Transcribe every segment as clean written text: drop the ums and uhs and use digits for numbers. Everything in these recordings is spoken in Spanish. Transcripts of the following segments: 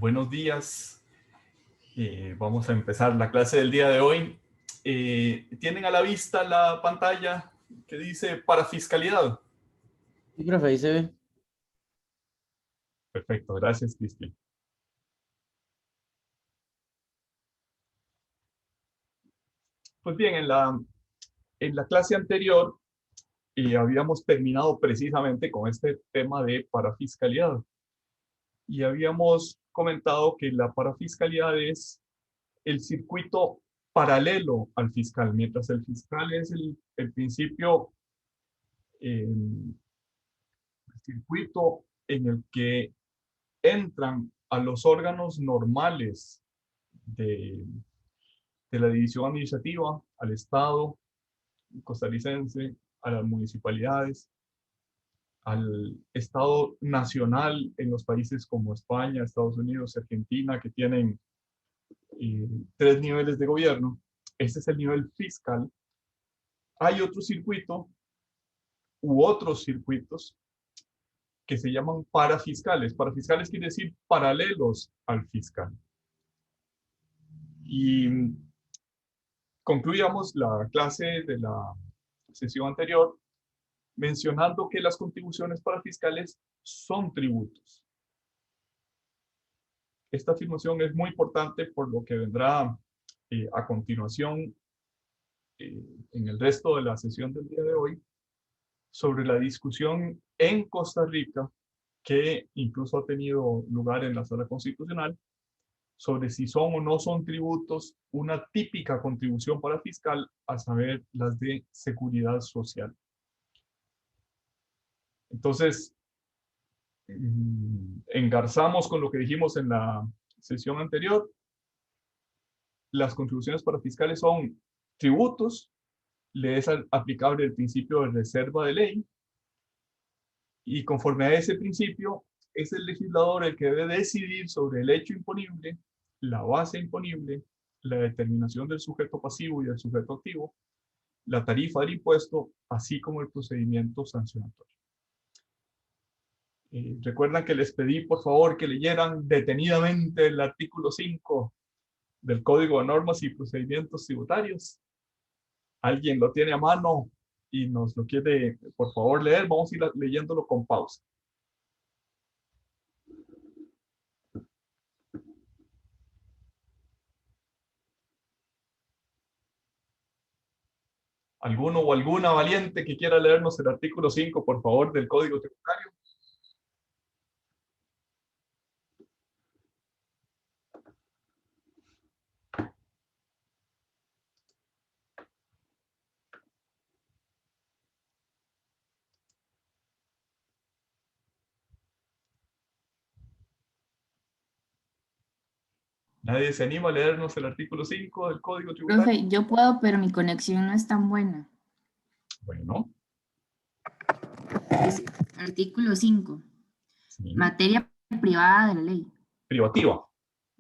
Buenos días. Vamos a empezar la clase del día de hoy. ¿Tienen a la vista la pantalla que dice para fiscalidad? Sí, profe, ahí se ve. Perfecto, gracias, Cristian. Pues bien, en la clase anterior habíamos terminado precisamente con este tema de parafiscalidad y habíamos comentado que la parafiscalidad es el circuito paralelo al fiscal, mientras el fiscal es el principio, el circuito en el que entran a los órganos normales de, de la división administrativa, al Estado costarricense, a las municipalidades, al Estado nacional en los países como España, Estados Unidos, Argentina, que tienen tres niveles de gobierno. Este es el nivel fiscal. Hay otro circuito u otros circuitos que se llaman parafiscales. Parafiscales quiere decir paralelos al fiscal. Y concluíamos la clase de la sesión anterior mencionando que las contribuciones parafiscales son tributos. Esta afirmación es muy importante por lo que vendrá a continuación en el resto de la sesión del día de hoy sobre la discusión en Costa Rica que incluso ha tenido lugar en la sala constitucional sobre si son o no son tributos una típica contribución para fiscal, a saber, las de seguridad social. Entonces, engarzamos con lo que dijimos en la sesión anterior. Las contribuciones para fiscales son tributos, le es aplicable el principio de reserva de ley, y conforme a ese principio, es el legislador el que debe decidir sobre el hecho imponible, la base imponible, la determinación del sujeto pasivo y del sujeto activo, la tarifa del impuesto, así como el procedimiento sancionatorio. Recuerdan que les pedí, por favor, que leyeran detenidamente el artículo 5 del Código de Normas y Procedimientos Tributarios. ¿Alguien lo tiene a mano y nos lo quiere, por favor, leer? Vamos a ir leyéndolo con pausa. ¿Alguno o alguna valiente que quiera leernos el artículo 5, por favor, del Código Tributario? ¿Nadie se anima a leernos el artículo 5 del Código Tributario? Profe, yo puedo, pero mi conexión no es tan buena. Bueno, Dice, artículo 5. sí. Materia privada de la ley. Privativa.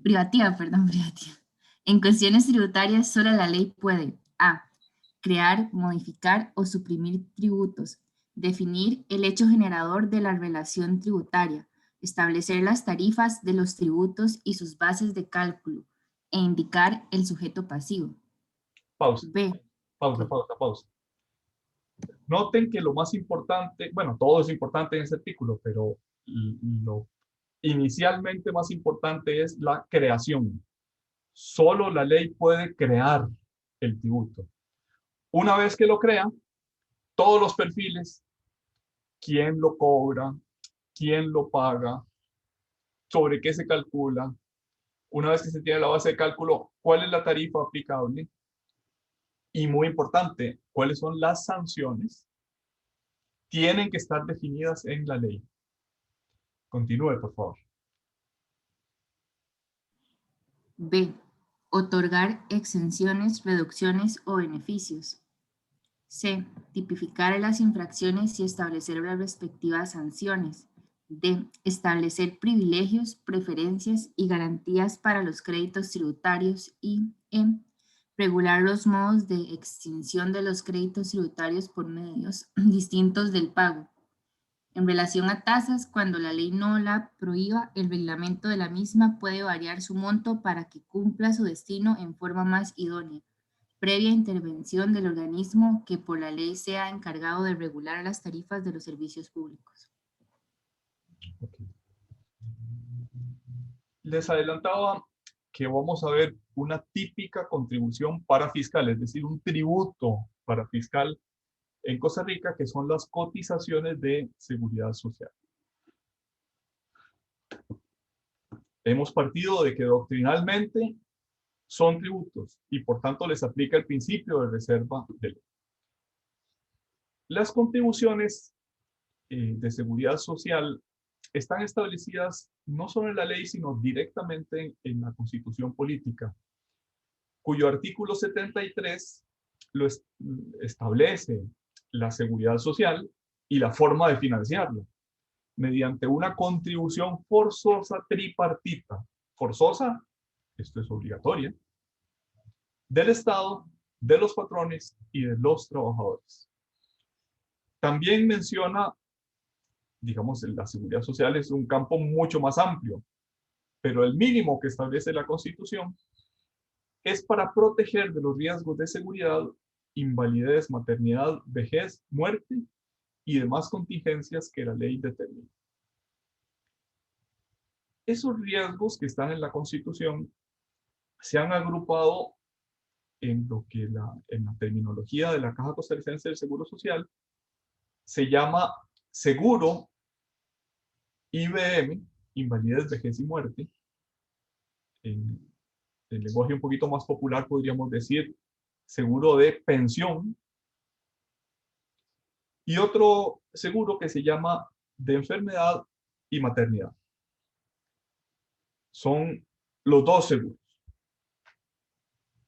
Privativa. En cuestiones tributarias, solo la ley puede: A. Crear, modificar o suprimir tributos. Definir el hecho generador de la relación tributaria. Establecer las tarifas de los tributos y sus bases de cálculo. E indicar el sujeto pasivo. Pausa. B. Pausa. Noten que lo más importante, bueno, todo es importante en este artículo, pero lo inicialmente más importante es la creación. Solo la ley puede crear el tributo. Una vez que lo crea, todos los perfiles, quién lo cobra, quién lo paga, sobre qué se calcula, una vez que se tiene la base de cálculo, cuál es la tarifa aplicable y, muy importante, cuáles son las sanciones, tienen que estar definidas en la ley. Continúe, por favor. B. Otorgar exenciones, reducciones o beneficios. C. Tipificar las infracciones y establecer las respectivas sanciones. D. Establecer privilegios, preferencias y garantías para los créditos tributarios. Y E. Regular los modos de extinción de los créditos tributarios por medios distintos del pago. En relación a tasas, cuando la ley no la prohíba, el reglamento de la misma puede variar su monto para que cumpla su destino en forma más idónea, previa intervención del organismo que por la ley sea encargado de regular las tarifas de los servicios públicos. Ok. Les adelantaba que vamos a ver una típica contribución para fiscal, es decir, un tributo para fiscal en Costa Rica, que son las cotizaciones de seguridad social. Hemos partido de que doctrinalmente son tributos y por tanto les aplica el principio de reserva de ley. Las contribuciones de seguridad social están establecidas no solo en la ley, sino directamente en la Constitución Política, cuyo artículo 73 establece la seguridad social y la forma de financiarla, mediante una contribución forzosa tripartita. Forzosa, esto es obligatoria, del Estado, de los patrones y de los trabajadores. También menciona, digamos, la seguridad social es un campo mucho más amplio, pero el mínimo que establece la Constitución es para proteger de los riesgos de seguridad, invalidez, maternidad, vejez, muerte y demás contingencias que la ley determina. Esos riesgos que están en la Constitución se han agrupado en lo que en la terminología de la Caja Costarricense del Seguro Social se llama seguro IBM, invalidez, vejez y muerte. En el lenguaje un poquito más popular podríamos decir seguro de pensión, y otro seguro que se llama de enfermedad y maternidad. Son los dos seguros.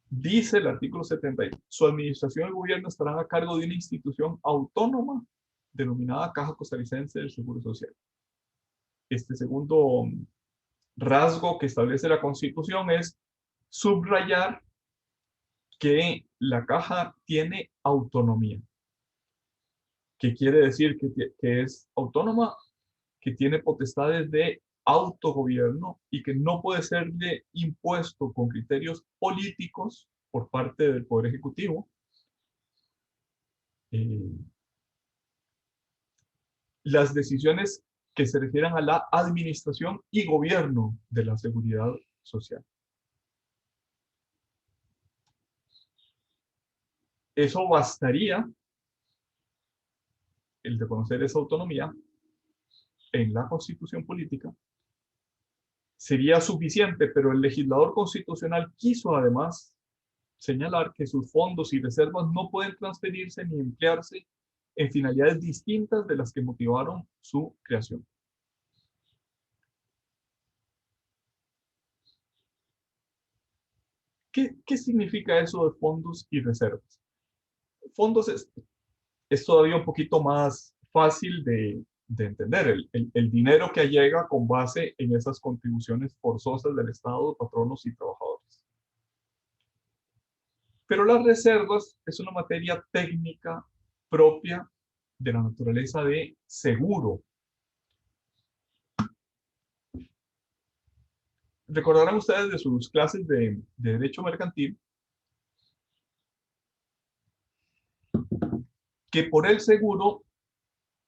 Dice el artículo 70, su administración y el gobierno estarán a cargo de una institución autónoma denominada Caja Costarricense del Seguro Social. Este segundo rasgo que establece la Constitución es subrayar que la Caja tiene autonomía. ¿Qué quiere decir que es autónoma? Que tiene potestades de autogobierno y que no puede serle impuesto con criterios políticos por parte del Poder Ejecutivo. Las decisiones que se refieran a la administración y gobierno de la seguridad social. Eso bastaría, el reconocer esa autonomía en la Constitución Política, sería suficiente, pero el legislador constitucional quiso además señalar que sus fondos y reservas no pueden transferirse ni emplearse en finalidades distintas de las que motivaron su creación. ¿Qué significa eso de fondos y reservas? Fondos es todavía un poquito más fácil de entender. El dinero que llega con base en esas contribuciones forzosas del Estado, patronos y trabajadores. Pero las reservas es una materia técnica propia de la naturaleza de seguro. Recordarán ustedes de sus clases de Derecho Mercantil que por el seguro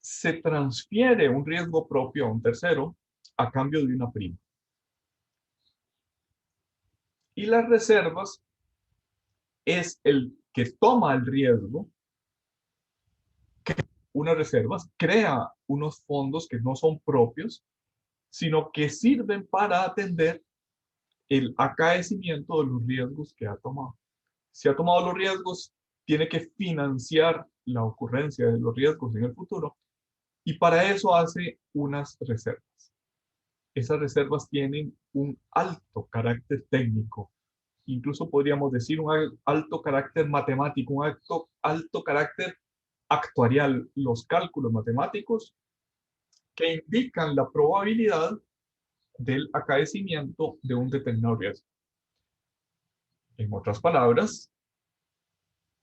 se transfiere un riesgo propio a un tercero a cambio de una prima. Y las reservas es el que toma el riesgo, unas reservas, crea unos fondos que no son propios, sino que sirven para atender el acaecimiento de los riesgos que ha tomado. Si ha tomado los riesgos, tiene que financiar la ocurrencia de los riesgos en el futuro, y para eso hace unas reservas. Esas reservas tienen un alto carácter técnico, incluso podríamos decir un alto carácter matemático, un alto carácter actuarial, los cálculos matemáticos que indican la probabilidad del acaecimiento de un determinado riesgo. En otras palabras,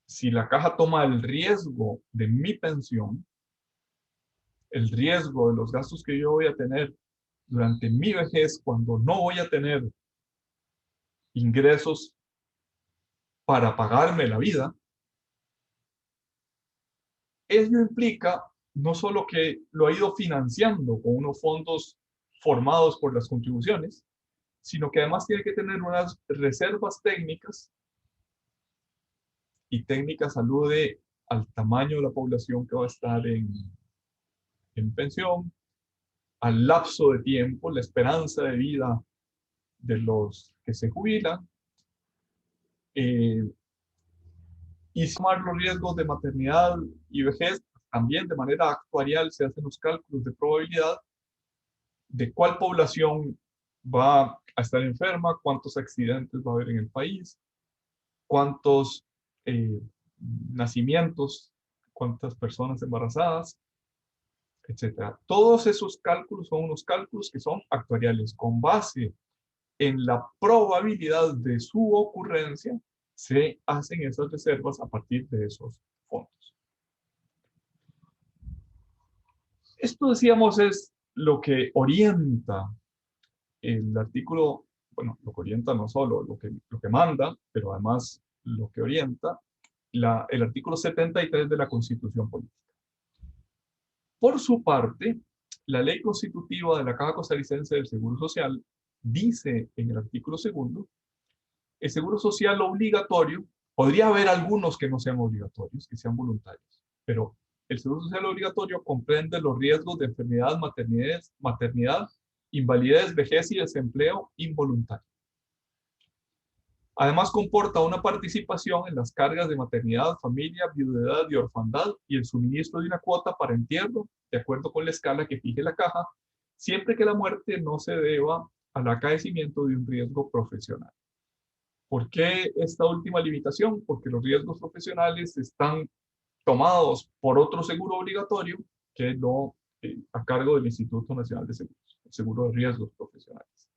si la caja toma el riesgo de mi pensión, el riesgo de los gastos que yo voy a tener durante mi vejez cuando no voy a tener ingresos para pagarme la vida, ello implica no solo que lo ha ido financiando con unos fondos formados por las contribuciones, sino que además tiene que tener unas reservas técnicas, y técnicas alude al tamaño de la población que va a estar en pensión, al lapso de tiempo, la esperanza de vida de los que se jubilan, y sumar los riesgos de maternidad y vejez. También de manera actuarial se hacen los cálculos de probabilidad de cuál población va a estar enferma, cuántos accidentes va a haber en el país, cuántos nacimientos, cuántas personas embarazadas, etc. Todos esos cálculos son unos cálculos que son actuariales. Con base en la probabilidad de su ocurrencia, se hacen esas reservas a partir de esos fondos. Esto, decíamos, es lo que orienta el artículo, bueno, lo que orienta no solo lo que manda, pero además lo que orienta el artículo 73 de la Constitución Política. Por su parte, la Ley Constitutiva de la Caja Costarricense del Seguro Social dice en el artículo 2: el seguro social obligatorio, podría haber algunos que no sean obligatorios, que sean voluntarios, pero el seguro social obligatorio comprende los riesgos de enfermedad, maternidad, invalidez, vejez y desempleo involuntario. Además, comporta una participación en las cargas de maternidad, familia, viudedad y orfandad y el suministro de una cuota para entierro, de acuerdo con la escala que fije la caja, siempre que la muerte no se deba al acaecimiento de un riesgo profesional. ¿Por qué esta última limitación? Porque los riesgos profesionales están tomados por otro seguro obligatorio que no a cargo del Instituto Nacional de Seguros, el seguro de riesgos profesionales.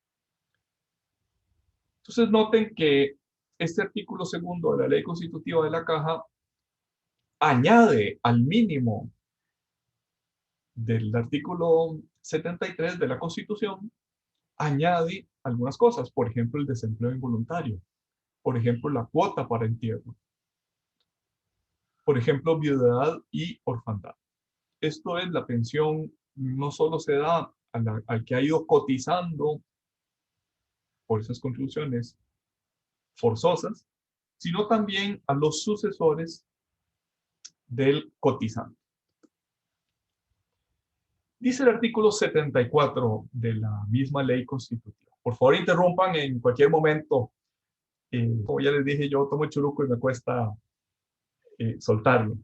Entonces noten que este artículo 2 de la Ley Constitutiva de la Caja añade al mínimo del artículo 73 de la Constitución, añade algunas cosas, por ejemplo, el desempleo involuntario, por ejemplo, la cuota para entierro, por ejemplo, viudedad y orfandad. Esto es, la pensión no solo se da al que ha ido cotizando por esas contribuciones forzosas, sino también a los sucesores del cotizante. Dice el artículo 74 de la misma ley constitutiva. Por favor, interrumpan en cualquier momento. Como ya les dije, yo tomo el churuco y me cuesta soltarlo.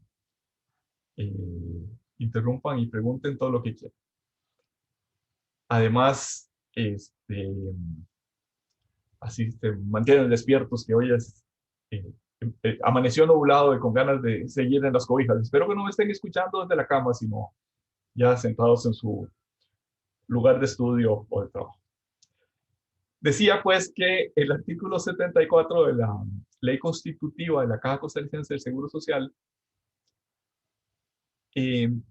Interrumpan y pregunten todo lo que quieran. Además, así se mantienen despiertos, que hoy es, amaneció nublado y con ganas de seguir en las cobijas. Espero que no me estén escuchando desde la cama, sino ya sentados en su lugar de estudio o de trabajo. Decía pues que el artículo 74 de la Ley Constitutiva de la Caja Costarricense del Seguro Social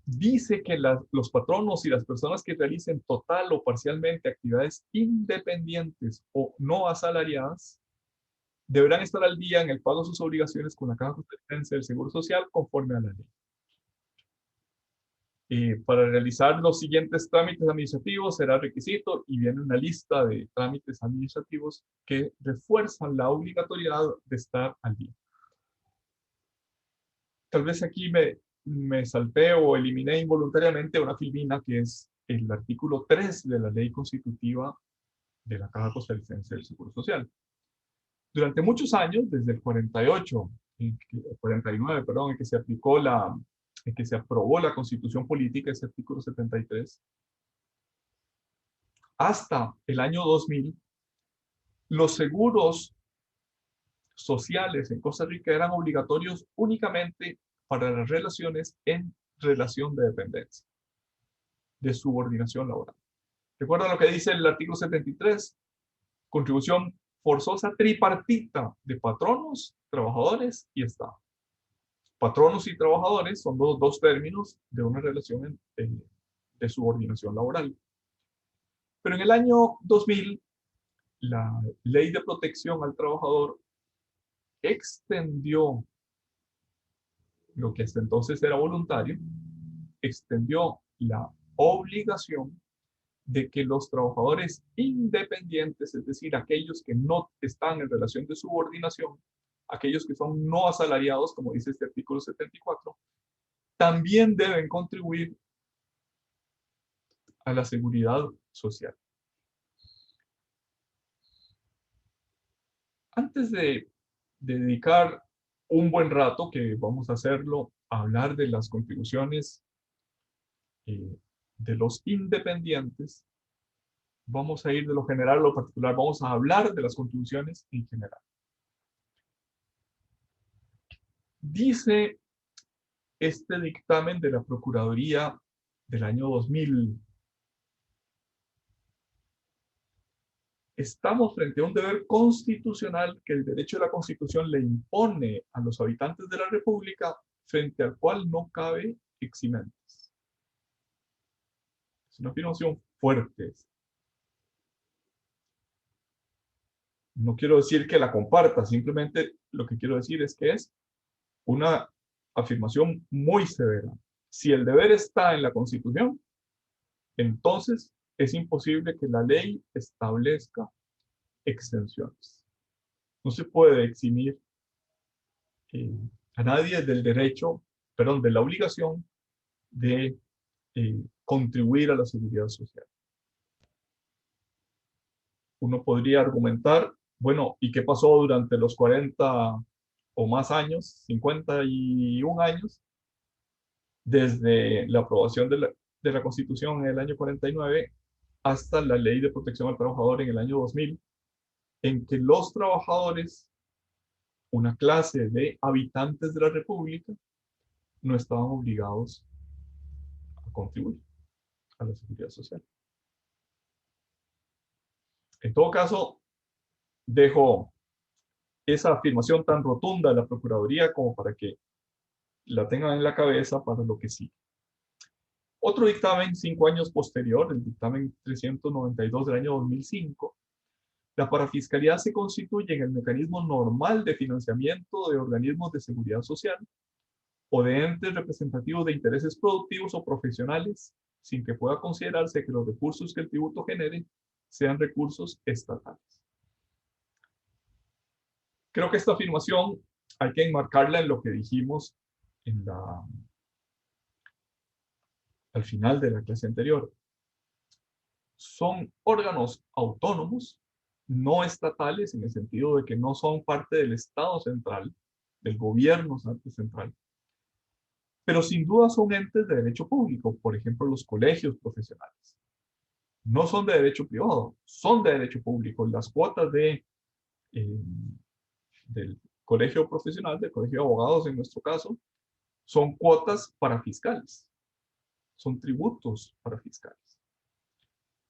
dice que los patronos y las personas que realicen total o parcialmente actividades independientes o no asalariadas deberán estar al día en el pago de sus obligaciones con la Caja Costarricense del Seguro Social conforme a la ley. Para realizar los siguientes trámites administrativos será requisito, y viene una lista de trámites administrativos que refuerzan la obligatoriedad de estar al día. Tal vez aquí me salté o eliminé involuntariamente una filmina que es el artículo 3 de la Ley Constitutiva de la Caja Costarricense del Seguro Social. Durante muchos años, desde el 49, perdón, en que se aplicó en que se aprobó la Constitución Política, ese artículo 73, hasta el año 2000, los seguros sociales en Costa Rica eran obligatorios únicamente para las relaciones en relación de dependencia, de subordinación laboral. ¿Recuerdan lo que dice el artículo 73? Contribución forzosa tripartita de patronos, trabajadores y Estado. Patronos y trabajadores son los dos términos de una relación de subordinación laboral. Pero en el año 2000, la Ley de Protección al Trabajador extendió lo que hasta entonces era voluntario, extendió la obligación de que los trabajadores independientes, es decir, aquellos que no están en relación de subordinación, aquellos que son no asalariados, como dice este artículo 74, también deben contribuir a la seguridad social. Antes de dedicar un buen rato, que vamos a hacerlo, a hablar de las contribuciones de los independientes, vamos a ir de lo general a lo particular, vamos a hablar de las contribuciones en general. Dice este dictamen de la Procuraduría del año 2000, estamos frente a un deber constitucional que el derecho de la Constitución le impone a los habitantes de la República, frente al cual no cabe eximentes. Es una afirmación fuerte. No quiero decir que la comparta, simplemente lo que quiero decir es que es una afirmación muy severa. Si el deber está en la Constitución, entonces es imposible que la ley establezca exenciones. No se puede eximir a nadie del derecho, perdón, de la obligación de contribuir a la seguridad social. Uno podría argumentar, bueno, ¿y qué pasó durante los 40 o más años, 51 años, desde la aprobación de la Constitución en el año 49 hasta la Ley de Protección al Trabajador en el año 2000, en que los trabajadores, una clase de habitantes de la República, no estaban obligados a contribuir a la seguridad social? En todo caso, dejo esa afirmación tan rotunda de la Procuraduría como para que la tengan en la cabeza para lo que sigue. Otro dictamen 5 años posterior, el dictamen 392 del año 2005, la parafiscalía se constituye en el mecanismo normal de financiamiento de organismos de seguridad social o de entes representativos de intereses productivos o profesionales, sin que pueda considerarse que los recursos que el tributo genere sean recursos estatales. Creo que esta afirmación hay que enmarcarla en lo que dijimos al final de la clase anterior. Son órganos autónomos, no estatales, en el sentido de que no son parte del Estado central, del gobierno central, pero sin duda son entes de derecho público, por ejemplo, los colegios profesionales. No son de derecho privado, son de derecho público. Las cuotas del colegio profesional, del colegio de abogados en nuestro caso, son cuotas para fiscales, son tributos para fiscales.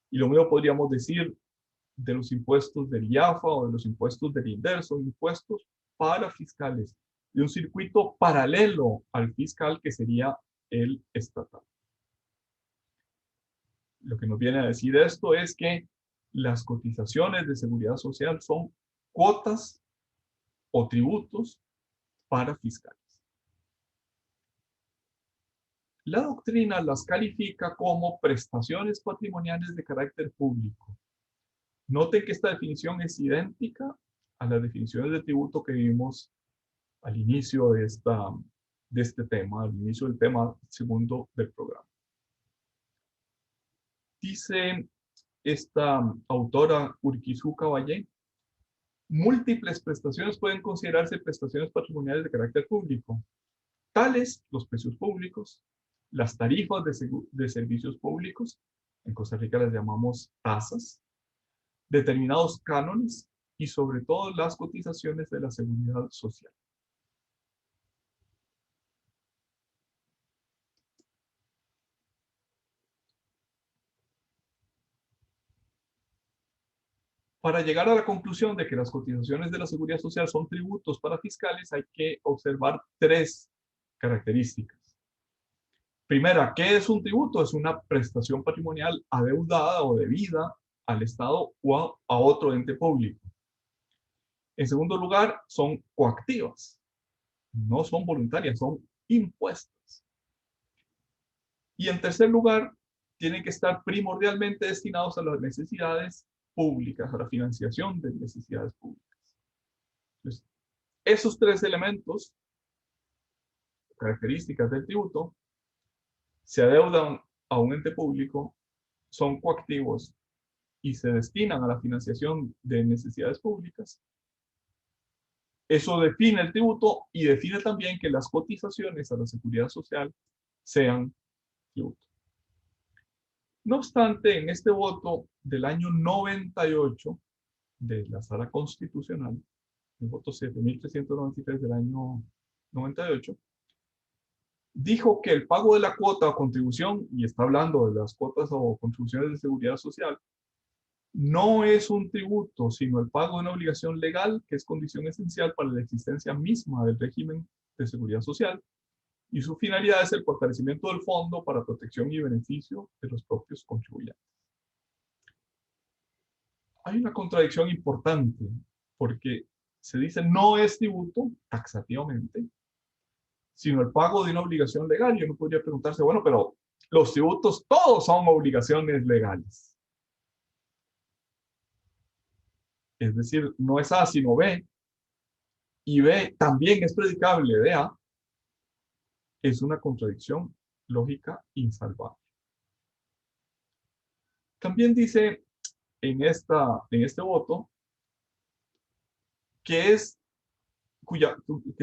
Y lo mismo podríamos decir de los impuestos del IAFA o de los impuestos del INDER, son impuestos para fiscales, de un circuito paralelo al fiscal que sería el estatal. Lo que nos viene a decir esto es que las cotizaciones de seguridad social son cuotas o tributos para fiscales. La doctrina las califica como prestaciones patrimoniales de carácter público. Noten que esta definición es idéntica a las definiciones de tributo que vimos al inicio de este tema, al inicio del tema segundo del programa. Dice esta autora Urquizuca Valle, múltiples prestaciones pueden considerarse prestaciones patrimoniales de carácter público, tales los precios públicos, las tarifas de servicios públicos, en Costa Rica las llamamos tasas, determinados cánones y sobre todo las cotizaciones de la seguridad social. Para llegar a la conclusión de que las cotizaciones de la seguridad social son tributos para fiscales, hay que observar tres características. Primera, ¿qué es un tributo? Es una prestación patrimonial adeudada o debida al Estado o a otro ente público. En segundo lugar, son coactivas. No son voluntarias, son impuestas. Y en tercer lugar, tienen que estar primordialmente destinados a las necesidades públicas, a la financiación de necesidades públicas. Entonces, esos tres elementos, características del tributo, se adeudan a un ente público, son coactivos y se destinan a la financiación de necesidades públicas. Eso define el tributo y define también que las cotizaciones a la seguridad social sean tributo. No obstante, en este voto del año 98 de la Sala Constitucional, el voto 7393 del año 98, dijo que el pago de la cuota o contribución, y está hablando de las cuotas o contribuciones de seguridad social, no es un tributo, sino el pago de una obligación legal que es condición esencial para la existencia misma del régimen de seguridad social, y su finalidad es el fortalecimiento del fondo para protección y beneficio de los propios contribuyentes. Hay una contradicción importante, porque se dice no es tributo taxativamente, sino el pago de una obligación legal. Y uno podría preguntarse, bueno, pero los tributos todos son obligaciones legales. Es decir, no es A sino B, y B también es predicable de A, es una contradicción lógica insalvable. También dice en este voto que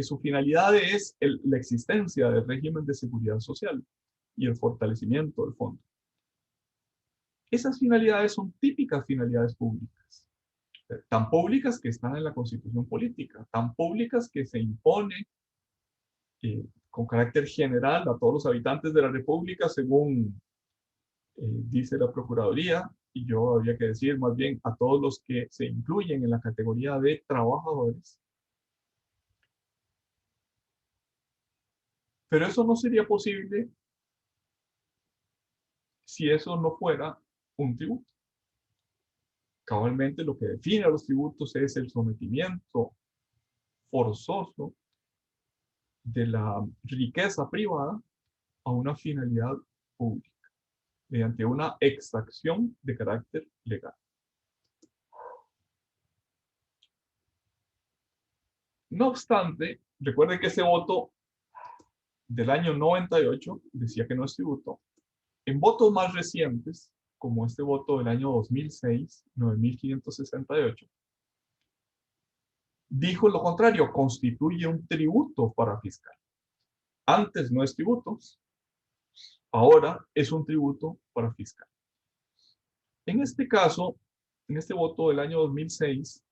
su finalidad es la existencia del régimen de seguridad social y el fortalecimiento del fondo. Esas finalidades son típicas finalidades públicas, tan públicas que están en la Constitución política, tan públicas que se impone con carácter general a todos los habitantes de la República, según dice la Procuraduría, y yo habría que decir más bien a todos los que se incluyen en la categoría de trabajadores. Pero eso no sería posible si eso no fuera un tributo. Cabalmente lo que define a los tributos es el sometimiento forzoso de la riqueza privada a una finalidad pública, mediante una exacción de carácter legal. No obstante, recuerden que ese voto del año 98 decía que no es tributo. En votos más recientes, como este voto del año 2006, 9568, dijo lo contrario, constituye un tributo para fiscal. Antes no es tributo, ahora es un tributo para fiscal. En este caso, en este voto del año 2006,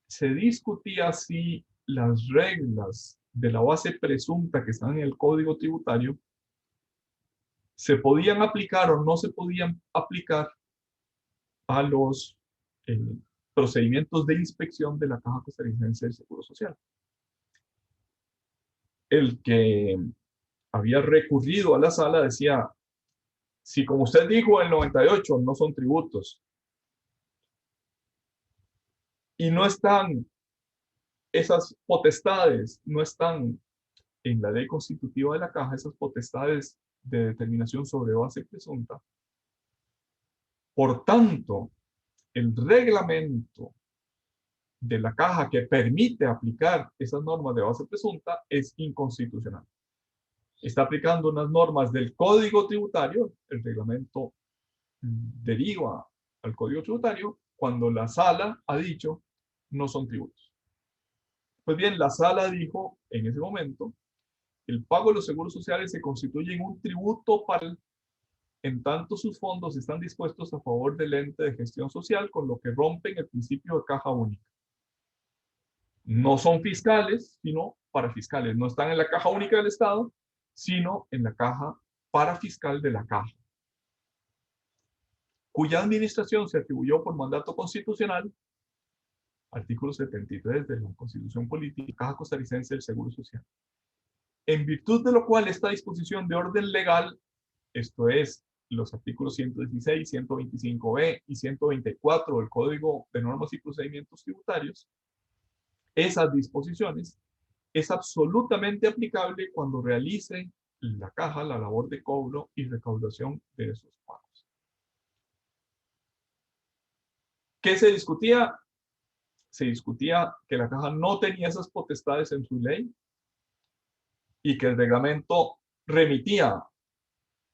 se discutía si las reglas de la base presunta que están en el Código Tributario se podían aplicar o no se podían aplicar a los procedimientos de inspección de la Caja Costarricense del Seguro Social. El que había recurrido a la sala decía, si como usted dijo en el 98 no son tributos y no están, esas potestades no están en la ley constitutiva de la Caja, esas potestades de determinación sobre base presunta, por tanto, el reglamento de la Caja que permite aplicar esas normas de base presunta es inconstitucional. Está aplicando unas normas del Código Tributario, el reglamento deriva al Código Tributario, cuando la sala ha dicho no son tributos. Pues bien, la sala dijo en ese momento, el pago de los seguros sociales se constituye en un tributo para en tanto sus fondos están dispuestos a favor del ente de gestión social, con lo que rompen el principio de caja única. No son fiscales, sino parafiscales. No están en la caja única del Estado, sino en la caja parafiscal de la caja, cuya administración se atribuyó por mandato constitucional, artículo 73 de la Constitución Política, Caja Costarricense del Seguro Social. En virtud de lo cual esta disposición de orden legal esto es, los artículos 116, 125b y 124 del Código de Normas y Procedimientos Tributarios, esas disposiciones es absolutamente aplicable cuando realice la caja la labor de cobro y recaudación de esos pagos. ¿Qué se discutía? Se discutía que la caja no tenía esas potestades en su ley y que el reglamento remitía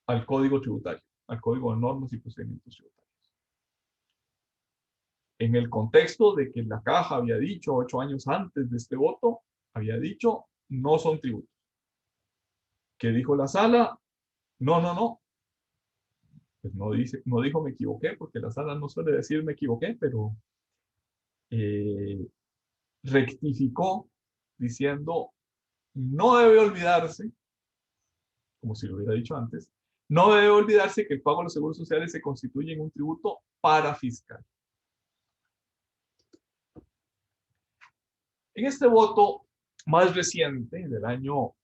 al Código Tributario, al Código de Normas y Procedimientos Tributarios. En el contexto de que la caja había dicho 8 años antes de este voto, había dicho no son tributos. ¿Qué dijo la sala? No. Pues no dijo me equivoqué, porque la sala no suele decir me equivoqué, pero rectificó diciendo no debe olvidarse, como si lo hubiera dicho antes, no debe olvidarse que el pago de los seguros sociales se constituye en un tributo parafiscal. En este voto más reciente, del año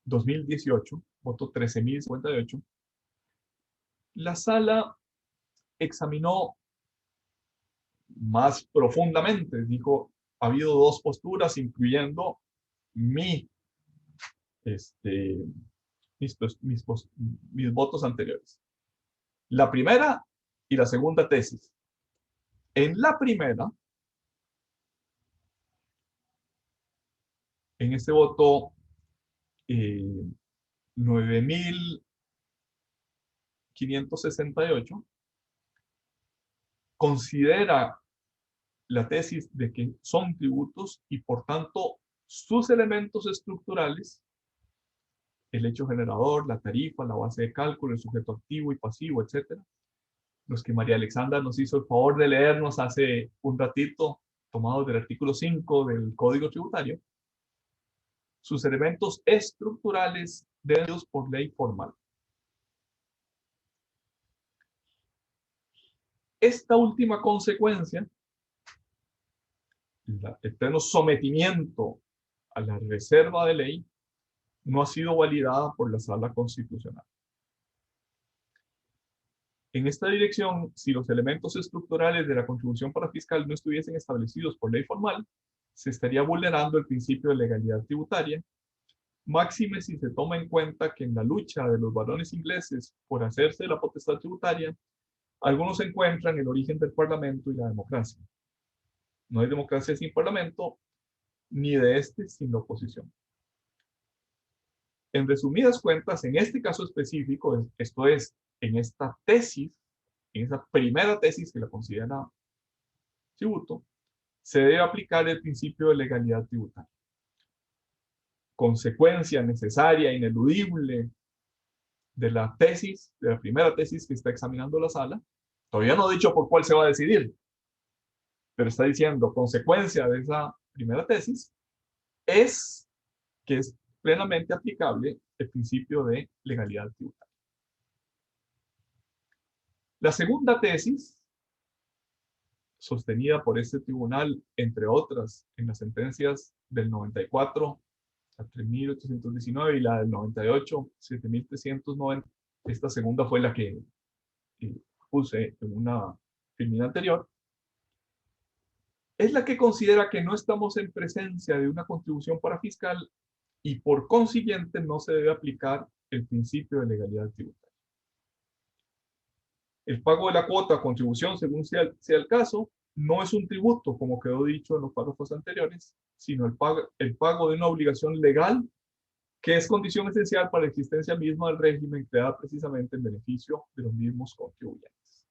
2018, voto 13.058, la sala examinó más profundamente, dijo, ha habido dos posturas, incluyendo mis votos anteriores. La primera y la segunda tesis. En la primera, en este voto 9.568, considera la tesis de que son tributos y por tanto sus elementos estructurales, el hecho generador, la tarifa, la base de cálculo, el sujeto activo y pasivo, etcétera, los que María Alexandra nos hizo el favor de leernos hace un ratito, tomados del artículo 5 del Código Tributario, sus elementos estructurales deben por ley formal. Esta última consecuencia, el pleno sometimiento a la reserva de ley, no ha sido validada por la Sala Constitucional. En esta dirección, si los elementos estructurales de la contribución parafiscal no estuviesen establecidos por ley formal, se estaría vulnerando el principio de legalidad tributaria, máxime si se toma en cuenta que en la lucha de los varones ingleses por hacerse de la potestad tributaria, algunos encuentran el origen del parlamento y la democracia. No hay democracia sin parlamento, ni de este sin la oposición. En resumidas cuentas, en este caso específico, esto es, en esta tesis, en esa primera tesis que la considera tributo, se debe aplicar el principio de legalidad tributaria. Consecuencia necesaria, ineludible de la tesis, de la primera tesis que está examinando la sala, todavía no ha dicho por cuál se va a decidir, pero está diciendo, consecuencia de esa primera tesis, es que es plenamente aplicable el principio de legalidad tributaria. La segunda tesis, sostenida por este tribunal, entre otras, en las sentencias del 94 a 3.819 y la del 98, 7.390, esta segunda fue la que puse en una filmina anterior, es la que considera que no estamos en presencia de una contribución parafiscal y por consiguiente no se debe aplicar el principio de legalidad tributaria. El pago de la cuota o contribución, según sea el caso, no es un tributo, como quedó dicho en los párrafos anteriores, sino el pago de una obligación legal que es condición esencial para la existencia misma del régimen creada precisamente en beneficio de los mismos contribuyentes.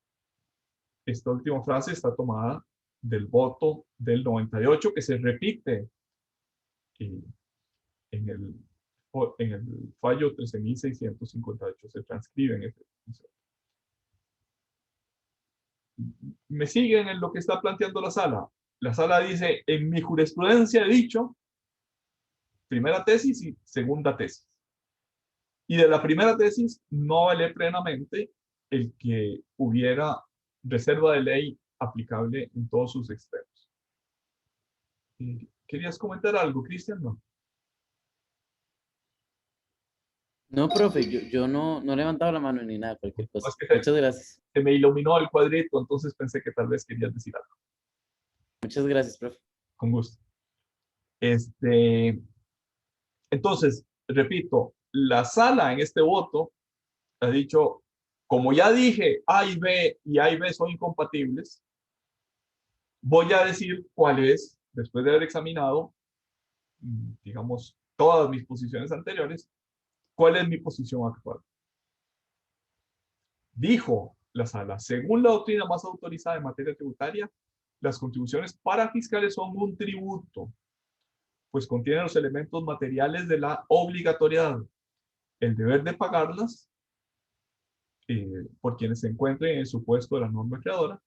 Esta última frase está tomada del voto del 98, que se repite en el fallo 13.658, se transcribe en este. Me siguen en lo que está planteando la sala. La sala dice, en mi jurisprudencia he dicho, primera tesis y segunda tesis. Y de la primera tesis no vale plenamente el que hubiera reserva de ley aplicable en todos sus extremos. ¿Querías comentar algo, Cristian? No. No, profe, yo no he levantado la mano ni nada, cualquier cosa. Es que Muchas gracias. se me iluminó el cuadrito, entonces pensé que tal vez querías decir algo. Muchas gracias, profe. Con gusto. Entonces, repito, la sala en este voto ha dicho, como ya dije, A y B y A y B son incompatibles, voy a decir cuál es, después de haber examinado, digamos, todas mis posiciones anteriores, cuál es mi posición actual. Dijo la sala, según la doctrina más autorizada en materia tributaria, las contribuciones parafiscales son un tributo, pues contienen los elementos materiales de la obligatoriedad, el deber de pagarlas por quienes se encuentren en el supuesto de la norma creadora,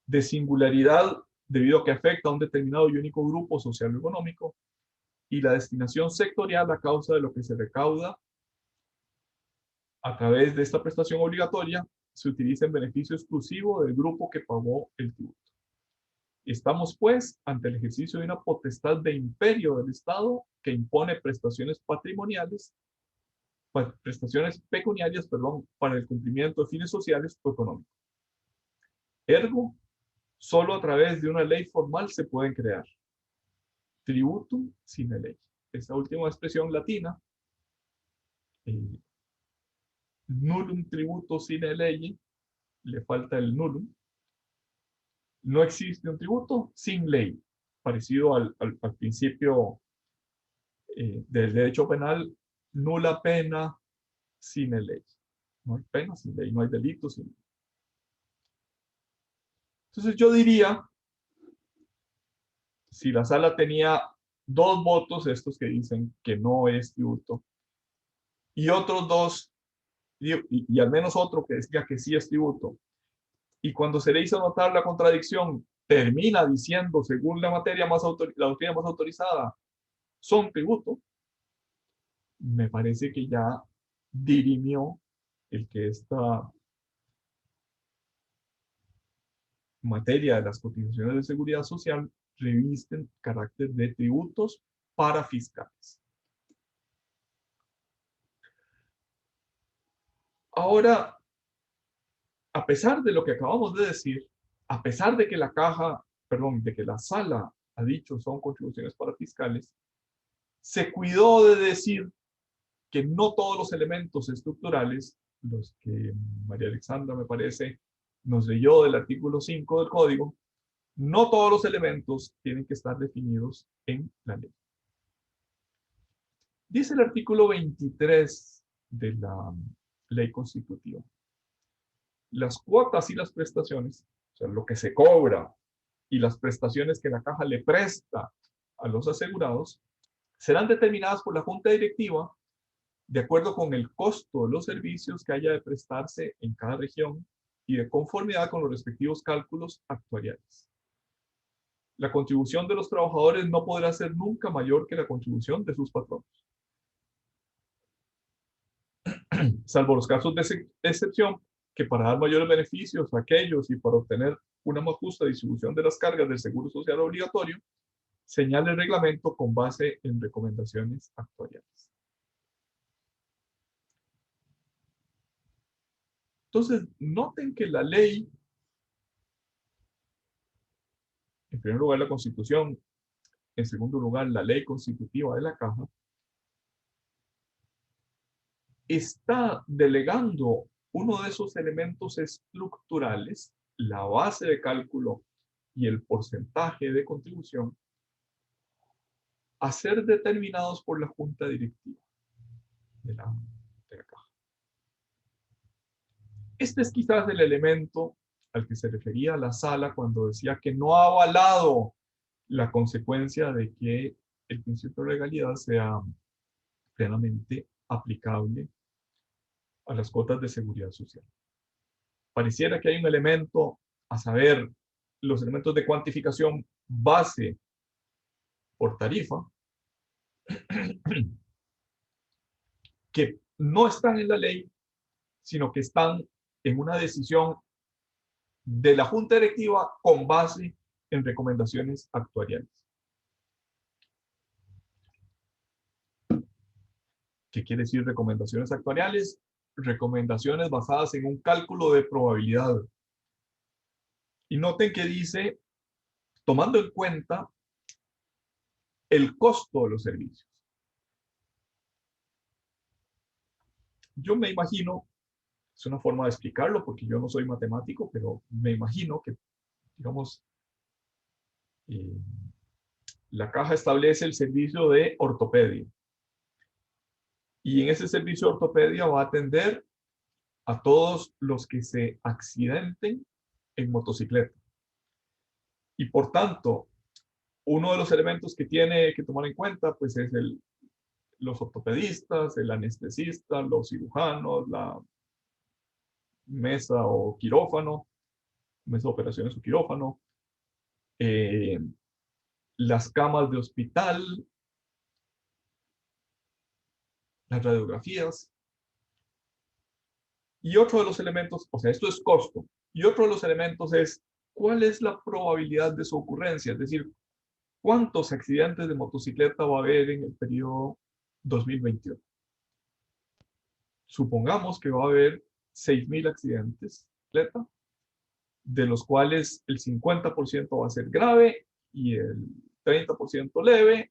de singularidad debido a que afecta a un determinado y único grupo social o económico, y la destinación sectorial a causa de lo que se recauda a través de esta prestación obligatoria se utiliza en beneficio exclusivo del grupo que pagó el tributo. Estamos, pues, ante el ejercicio de una potestad de imperio del Estado que impone prestaciones pecuniarias, para el cumplimiento de fines sociales o económicos. Ergo, solo a través de una ley formal se pueden crear. Tributum sine ley. Esta última expresión latina, nullum tributo sine ley, le falta el nullum. No existe un tributo sin ley, parecido al principio del derecho penal, nula pena sine ley. No hay pena sin ley, no hay delito sin ley. Entonces yo diría, si la sala tenía 2 votos, estos que dicen que no es tributo, y otros 2, y al menos otro que decía que sí es tributo, y cuando se le hizo notar la contradicción, termina diciendo, según la doctrina más autorizada, son tributo, me parece que ya dirimió el que esta materia de las cotizaciones de seguridad social revisten carácter de tributos parafiscales. Ahora, a pesar de lo que acabamos de decir, a pesar de que de que la sala ha dicho son contribuciones parafiscales, se cuidó de decir que no todos los elementos estructurales, los que María Alexandra me parece nos leyó del artículo 5 del código, no todos los elementos tienen que estar definidos en la ley. Dice el artículo 23 de la ley constitutiva. Las cuotas y las prestaciones, o sea, lo que se cobra y las prestaciones que la caja le presta a los asegurados, serán determinadas por la junta directiva de acuerdo con el costo de los servicios que haya de prestarse en cada región y de conformidad con los respectivos cálculos actuariales. La contribución de los trabajadores no podrá ser nunca mayor que la contribución de sus patronos, salvo los casos de excepción que para dar mayores beneficios a aquellos y para obtener una más justa distribución de las cargas del seguro social obligatorio, señale el reglamento con base en recomendaciones actuariales. Entonces, noten que la ley, en primer lugar la Constitución, en segundo lugar la ley constitutiva de la Caja, está delegando uno de esos elementos estructurales, la base de cálculo y el porcentaje de contribución, a ser determinados por la junta directiva de la Caja. Este es quizás el elemento al que se refería la sala cuando decía que no ha avalado la consecuencia de que el principio de legalidad sea plenamente aplicable a las cuotas de seguridad social. Pareciera que hay un elemento, a saber, los elementos de cuantificación base por tarifa, que no están en la ley, sino que están en una decisión de la Junta Directiva con base en recomendaciones actuariales. ¿Qué quiere decir recomendaciones actuariales? Recomendaciones basadas en un cálculo de probabilidad. Y noten que dice, tomando en cuenta el costo de los servicios. Yo me imagino, es una forma de explicarlo porque yo no soy matemático, pero me imagino que, digamos, eh, la caja establece el servicio de ortopedia. Y en ese servicio de ortopedia va a atender a todos los que se accidenten en motocicleta. Y por tanto, uno de los elementos que tiene que tomar en cuenta pues es los ortopedistas, el anestesista, los cirujanos, la mesa o quirófano, mesa de operaciones o quirófano, eh, las camas de hospital, las radiografías. Y otro de los elementos, o sea, esto es costo, y otro de los elementos es cuál es la probabilidad de su ocurrencia, es decir, cuántos accidentes de motocicleta va a haber en el periodo 2021. Supongamos que va a haber 6.000 accidentes de motocicleta, de los cuales el 50% va a ser grave y el 30% leve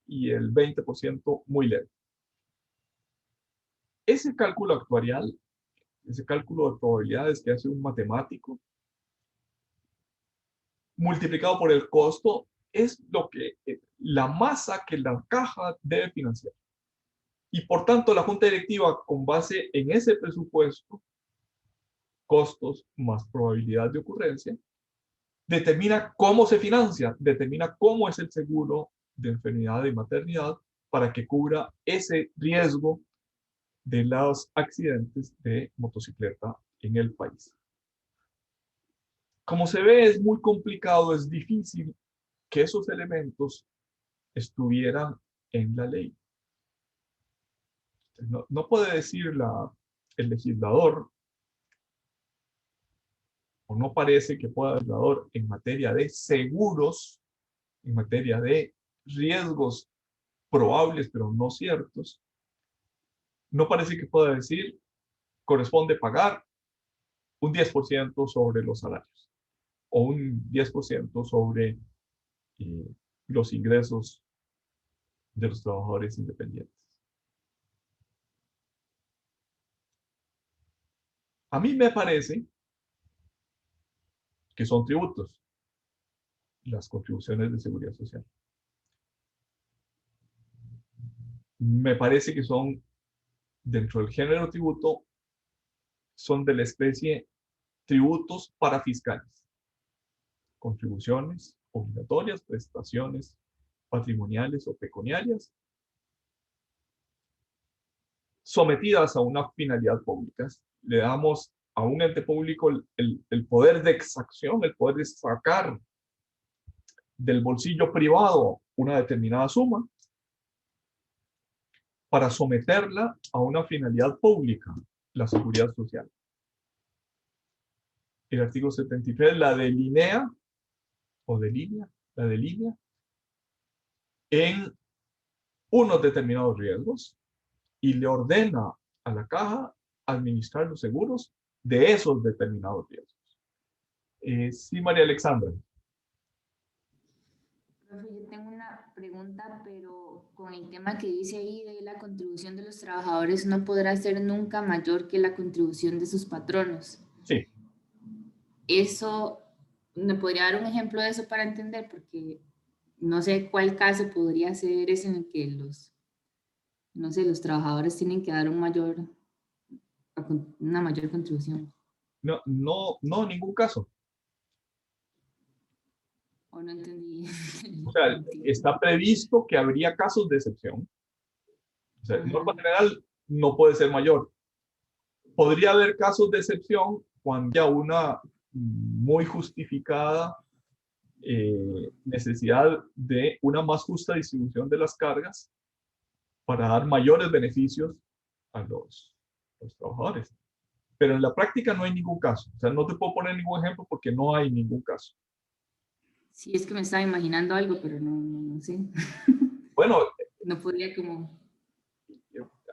y el 20% muy leve. Ese cálculo actuarial, ese cálculo de probabilidades que hace un matemático, multiplicado por el costo, es lo que la masa que la caja debe financiar. Y por tanto, la junta directiva, con base en ese presupuesto, costos más probabilidad de ocurrencia, determina cómo se financia, determina cómo es el seguro de enfermedad y maternidad para que cubra ese riesgo de los accidentes de motocicleta en el país. Como se ve, es muy complicado, es difícil que esos elementos estuvieran en la ley. No puede decir el legislador, o no parece que pueda el legislador en materia de seguros, en materia de riesgos probables pero no ciertos, no parece que pueda decir corresponde pagar un 10% sobre los salarios o un 10% sobre los ingresos de los trabajadores independientes. A mí me parece que son tributos las contribuciones de seguridad social. Me parece que son, dentro del género tributo, son de la especie tributos para fiscales. Contribuciones obligatorias, prestaciones patrimoniales o pecuniarias, sometidas a una finalidad pública. Le damos a un ente público el poder de exacción, el poder de sacar del bolsillo privado una determinada suma para someterla a una finalidad pública, la seguridad social. El artículo 73 la delinea, o delinea, la delinea en unos determinados riesgos y le ordena a la caja administrar los seguros de esos determinados riesgos. Sí, María Alexandra. Profe, yo tengo una pregunta, pero con el tema que dice ahí de la contribución de los trabajadores no podrá ser nunca mayor que la contribución de sus patronos. Sí. Eso, ¿me podría dar un ejemplo de eso para entender? Porque no sé cuál caso podría ser ese en el que no sé, los trabajadores tienen que dar una mayor contribución. No, ningún caso. O no entendí. O sea, está previsto que habría casos de excepción. O sea, en norma general no puede ser mayor. Podría haber casos de excepción cuando haya una muy justificada necesidad de una más justa distribución de las cargas para dar mayores beneficios a los trabajadores. Pero en la práctica no hay ningún caso. O sea, no te puedo poner ningún ejemplo porque no hay ningún caso. Sí, es que me estaba imaginando algo, pero no sé. Bueno, No podría como...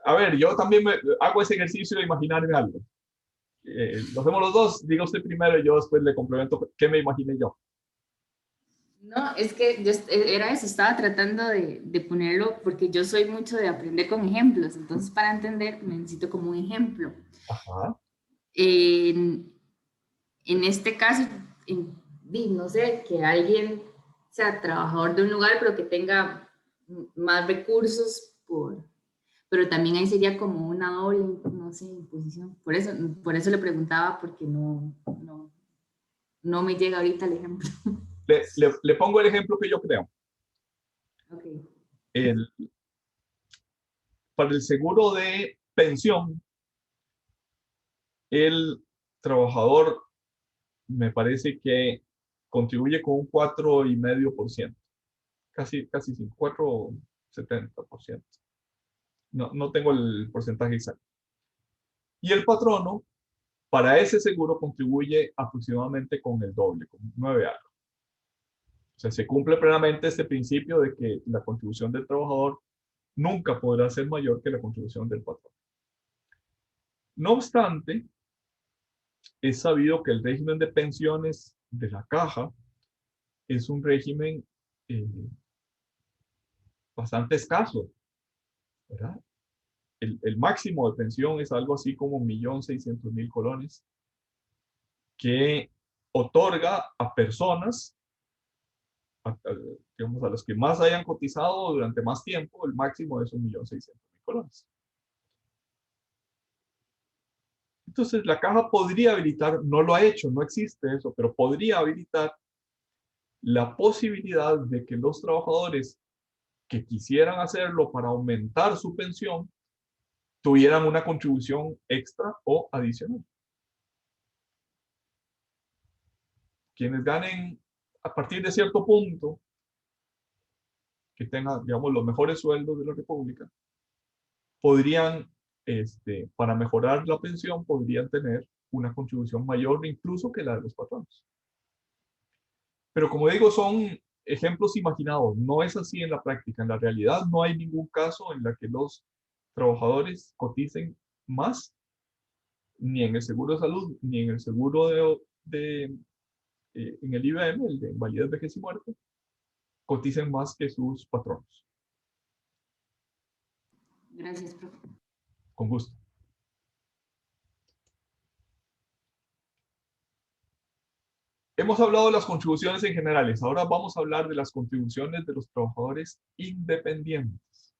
A ver, yo también hago ese ejercicio de imaginarme algo. Lo hacemos los dos. Diga usted primero y yo después le complemento qué me imaginé yo. No, es que yo era eso, estaba tratando de ponerlo porque yo soy mucho de aprender con ejemplos, entonces para entender necesito como un ejemplo. Ajá. En, en este caso, no sé, que alguien sea trabajador de un lugar, pero que tenga más recursos, pero también ahí sería como una doble, no sé, imposición. Por eso le preguntaba, porque no me llega ahorita el ejemplo. Le pongo el ejemplo que yo creo. Okay. Para el seguro de pensión, el trabajador me parece que contribuye con un 4,5%, casi 5, 4,70%. No tengo el porcentaje exacto. Y el patrono, para ese seguro, contribuye aproximadamente con el doble, con 9 algo. O sea, se cumple plenamente este principio de que la contribución del trabajador nunca podrá ser mayor que la contribución del patrón. No obstante, es sabido que el régimen de pensiones de la caja es un régimen eh, bastante escaso, ¿verdad? El máximo de pensión es algo así como 1.600.000 colones que otorga a personas, digamos, a los que más hayan cotizado durante más tiempo, el máximo es 1.600.000 colones. Entonces, la caja podría habilitar, no lo ha hecho, no existe eso, pero podría habilitar la posibilidad de que los trabajadores que quisieran hacerlo para aumentar su pensión tuvieran una contribución extra o adicional. Quienes ganen a partir de cierto punto, que tengan, digamos, los mejores sueldos de la República, podrían, para mejorar la pensión, podrían tener una contribución mayor incluso que la de los patronos. Pero como digo, son ejemplos imaginados, no es así en la práctica. En la realidad no hay ningún caso en la que los trabajadores coticen más, ni en el seguro de salud, ni en el seguro en el IBM, el de invalidez, vejez y muerte, coticen más que sus patronos. Gracias, profe. Con gusto. Hemos hablado de las contribuciones en generales. Ahora vamos a hablar de las contribuciones de los trabajadores independientes.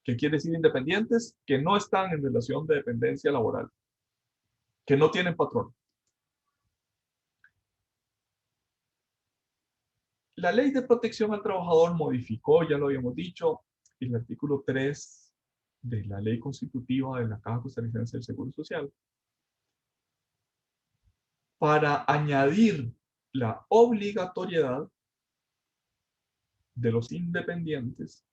¿Qué quiere decir independientes? Que no están en relación de dependencia laboral, que no tienen patrón. La Ley de Protección al Trabajador modificó, ya lo habíamos dicho, el artículo 3 de la Ley Constitutiva de la Caja Costarricense del Seguro Social para añadir la obligatoriedad de los independientes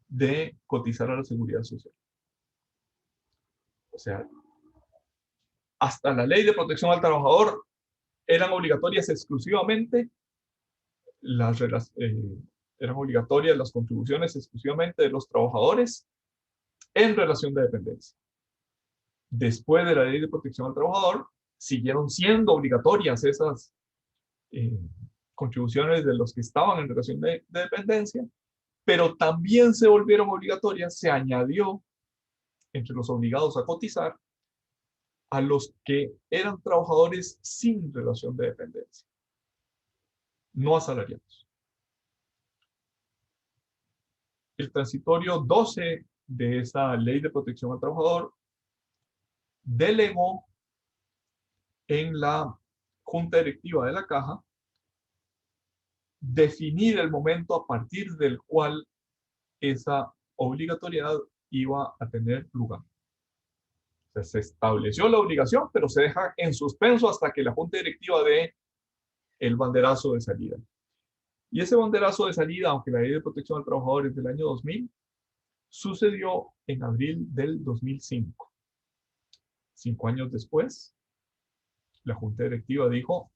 de cotizar a la Seguridad Social. O sea, hasta la Ley de Protección al Trabajador eran obligatorias exclusivamente eran obligatorias las contribuciones exclusivamente de los trabajadores en relación de dependencia. Después de la Ley de Protección al Trabajador, siguieron siendo obligatorias esas contribuciones de los que estaban en relación de dependencia, pero también se volvieron obligatorias, se añadió entre los obligados a cotizar a los que eran trabajadores sin relación de dependencia, no asalariados. El transitorio 12 de esa Ley de Protección al Trabajador delegó en la Junta Directiva de la Caja definir el momento a partir del cual esa obligatoriedad iba a tener lugar. O sea, se estableció la obligación, pero se deja en suspenso hasta que la Junta Directiva dé el banderazo de salida. Y ese banderazo de salida, aunque la Ley de Protección al Trabajador es del año 2000, sucedió en abril del 2005. 5 años después, la Junta Directiva dijo,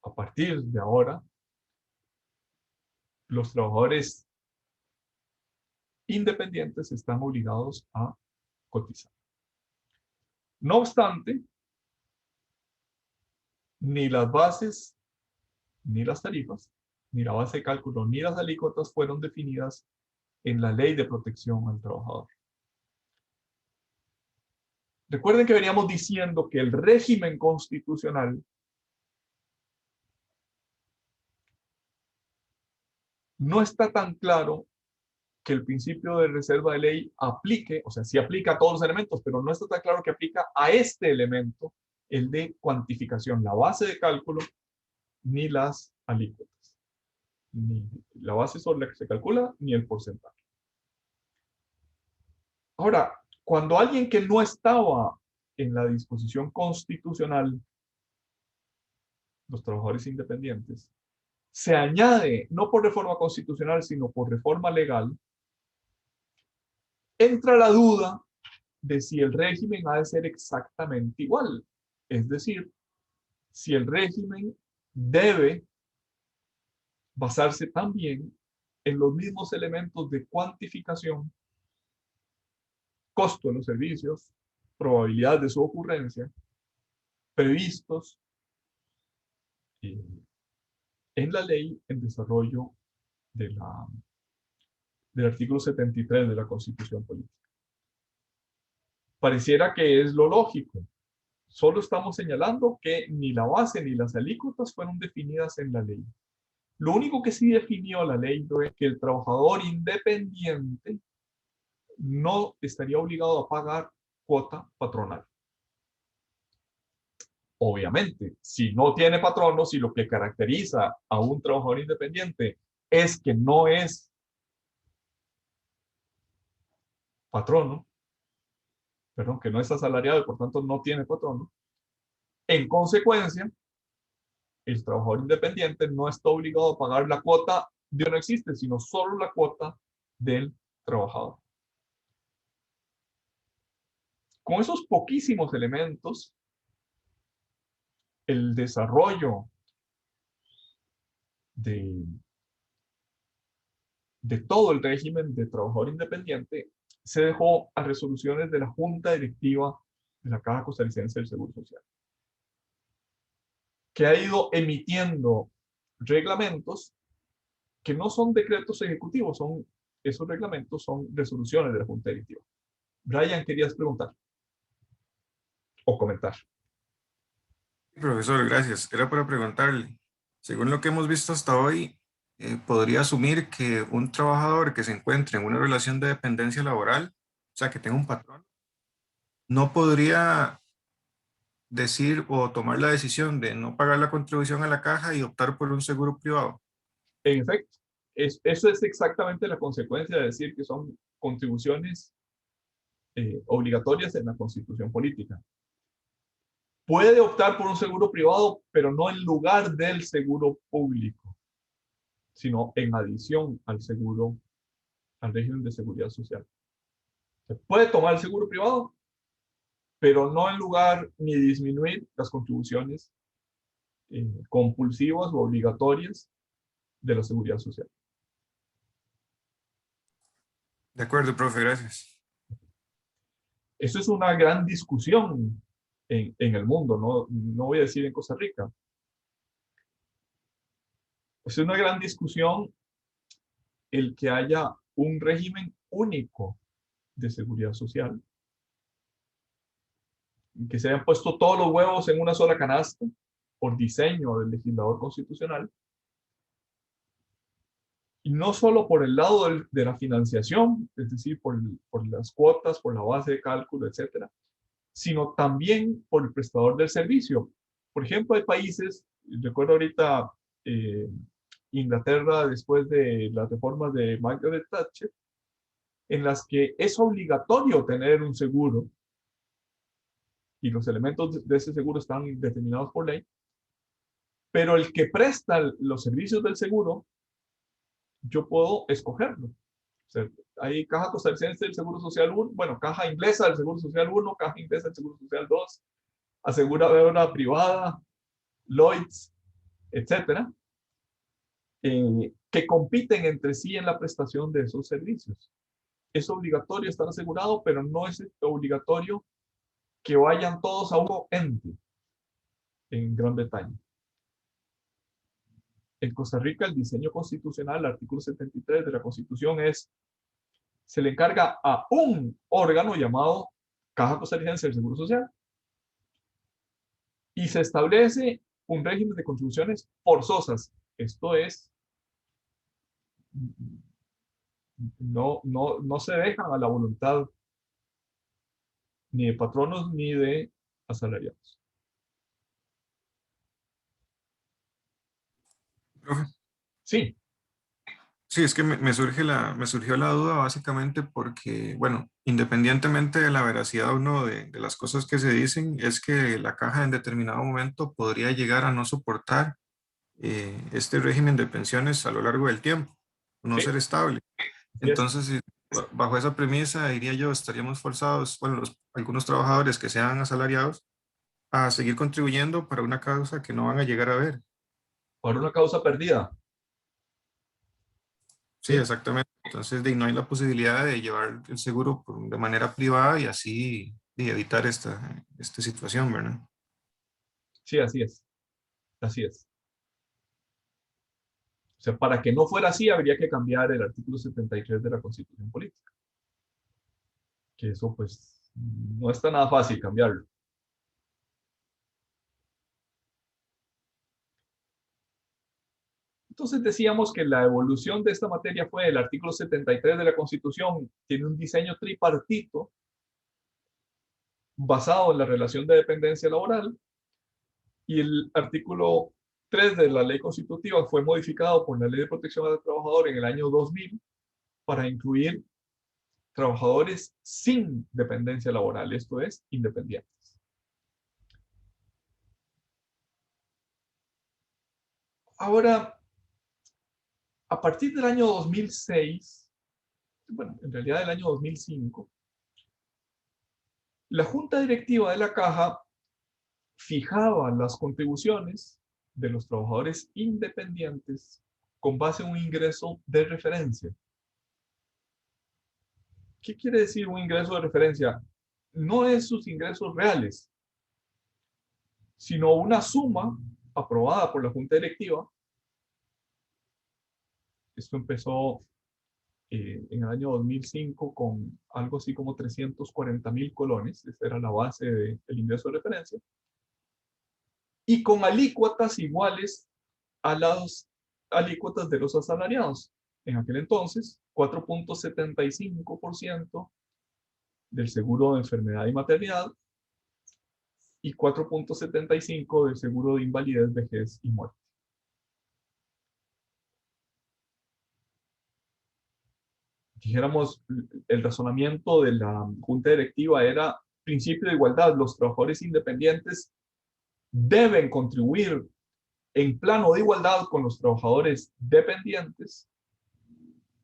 a partir de ahora, los trabajadores independientes están obligados a cotizar. No obstante, ni las bases, ni las tarifas, ni la base de cálculo, ni las alícuotas fueron definidas en la Ley de Protección al Trabajador. Recuerden que veníamos diciendo que el régimen constitucional no está tan claro que el principio de reserva de ley aplique, o sea, sí aplica a todos los elementos, pero no está tan claro que aplica a este elemento, el de cuantificación, la base de cálculo, ni las alícuotas, ni la base sobre la que se calcula, ni el porcentaje. Ahora, cuando alguien que no estaba en la disposición constitucional, los trabajadores independientes, se añade, no por reforma constitucional, sino por reforma legal, entra la duda de si el régimen ha de ser exactamente igual. Es decir, si el régimen debe basarse también en los mismos elementos de cuantificación, costo de los servicios, probabilidad de su ocurrencia, previstos en la ley en desarrollo del artículo 73 de la Constitución Política. Pareciera que es lo lógico. Solo estamos señalando que ni la base ni las alícuotas fueron definidas en la ley. Lo único que sí definió la ley fue que el trabajador independiente no estaría obligado a pagar cuota patronal. Obviamente, si no tiene patrono, si lo que caracteriza a un trabajador independiente es que no es patrono, perdón, que no es asalariado y por tanto no tiene patrono, en consecuencia, el trabajador independiente no está obligado a pagar la cuota de no existe, sino solo la cuota del trabajador. Con esos poquísimos elementos, el desarrollo de todo el régimen de trabajador independiente se dejó a resoluciones de la Junta Directiva de la Caja Costarricense del Seguro Social, que ha ido emitiendo reglamentos que no son decretos ejecutivos, esos reglamentos son resoluciones de la Junta Directiva. Brian, ¿querías preguntar o comentar? Profesor, gracias. Era para preguntarle, según lo que hemos visto hasta hoy, podría asumir que un trabajador que se encuentre en una relación de dependencia laboral, o sea, que tenga un patrón, no podría decir o tomar la decisión de no pagar la contribución a la caja y optar por un seguro privado. En efecto, eso es exactamente la consecuencia de decir que son contribuciones obligatorias en la Constitución Política. Puede optar por un seguro privado, pero no en lugar del seguro público, sino en adición al seguro, al régimen de seguridad social. Se puede tomar el seguro privado, pero no en lugar ni disminuir las contribuciones compulsivas o obligatorias de la seguridad social. De acuerdo, profe, gracias. Eso es una gran discusión en el mundo, no voy a decir en Costa Rica. Es una gran discusión el que haya un régimen único de seguridad social, que se hayan puesto todos los huevos en una sola canasta por diseño del legislador constitucional, y no solo por el lado de la financiación, es decir, por las cuotas, por la base de cálculo, etcétera, sino también por el prestador del servicio. Por ejemplo, hay países, recuerdo ahorita Inglaterra después de las reformas de Margaret Thatcher, en las que es obligatorio tener un seguro y los elementos de ese seguro están determinados por ley, pero el que presta los servicios del seguro, yo puedo escogerlo. O sea, hay Caja Costarricense del Seguro Social 1, bueno, Caja Inglesa del Seguro Social 1, Caja Inglesa del Seguro Social 2, aseguradora privada, Lloyds, etcétera, que compiten entre sí en la prestación de esos servicios. es obligatorio estar asegurado, pero no es obligatorio que vayan todos a un ente en Gran Bretaña. En Costa Rica, el diseño constitucional, el artículo 73 de la Constitución se le encarga a un órgano llamado Caja Costarricense del Seguro Social y se establece un régimen de contribuciones forzosas. Esto es, no se dejan a la voluntad ni de patronos ni de asalariados. Profe, Sí, sí, es que me surgió la duda básicamente porque, bueno, independientemente de la veracidad o no de las cosas que se dicen, es que la caja en determinado momento podría llegar a no soportar este régimen de pensiones a lo largo del tiempo, no sí, ser estable. así es. Entonces, bajo esa premisa, diría yo, estaríamos forzados, bueno, algunos trabajadores que sean asalariados, a seguir contribuyendo para una causa que no van a llegar a ver. Por una causa perdida. Sí, Sí, exactamente. Entonces, no hay la posibilidad de llevar el seguro de manera privada y así evitar esta situación, ¿verdad? sí, así es. Así es. O sea, para que no fuera así, habría que cambiar el artículo 73 de la Constitución Política. Que eso, pues, no está nada fácil cambiarlo. Entonces decíamos que la evolución de esta materia fue el artículo 73 de la Constitución, tiene un diseño tripartito basado en la relación de dependencia laboral y el artículo 3 de la ley constitutiva fue modificado por la Ley de Protección al Trabajador en el año 2000 para incluir trabajadores sin dependencia laboral, esto es, independientes. Ahora, a partir del año 2006, bueno, en realidad del año 2005, la Junta Directiva de la Caja fijaba las contribuciones de los trabajadores independientes con base en un ingreso de referencia. ¿Qué quiere decir un ingreso de referencia? No es sus ingresos reales, sino una suma aprobada por la Junta Directiva. Esto empezó en el año 2005 con algo así como 340.000 colones. Esa era la base del ingreso de referencia. Y con alícuotas iguales a las alícuotas de los asalariados. En aquel entonces, 4.75% del seguro de enfermedad y maternidad y 4.75% del seguro de invalidez, vejez y muerte. Dijéramos, el razonamiento de la Junta Directiva era principio de igualdad. Los trabajadores independientes deben contribuir en plano de igualdad con los trabajadores dependientes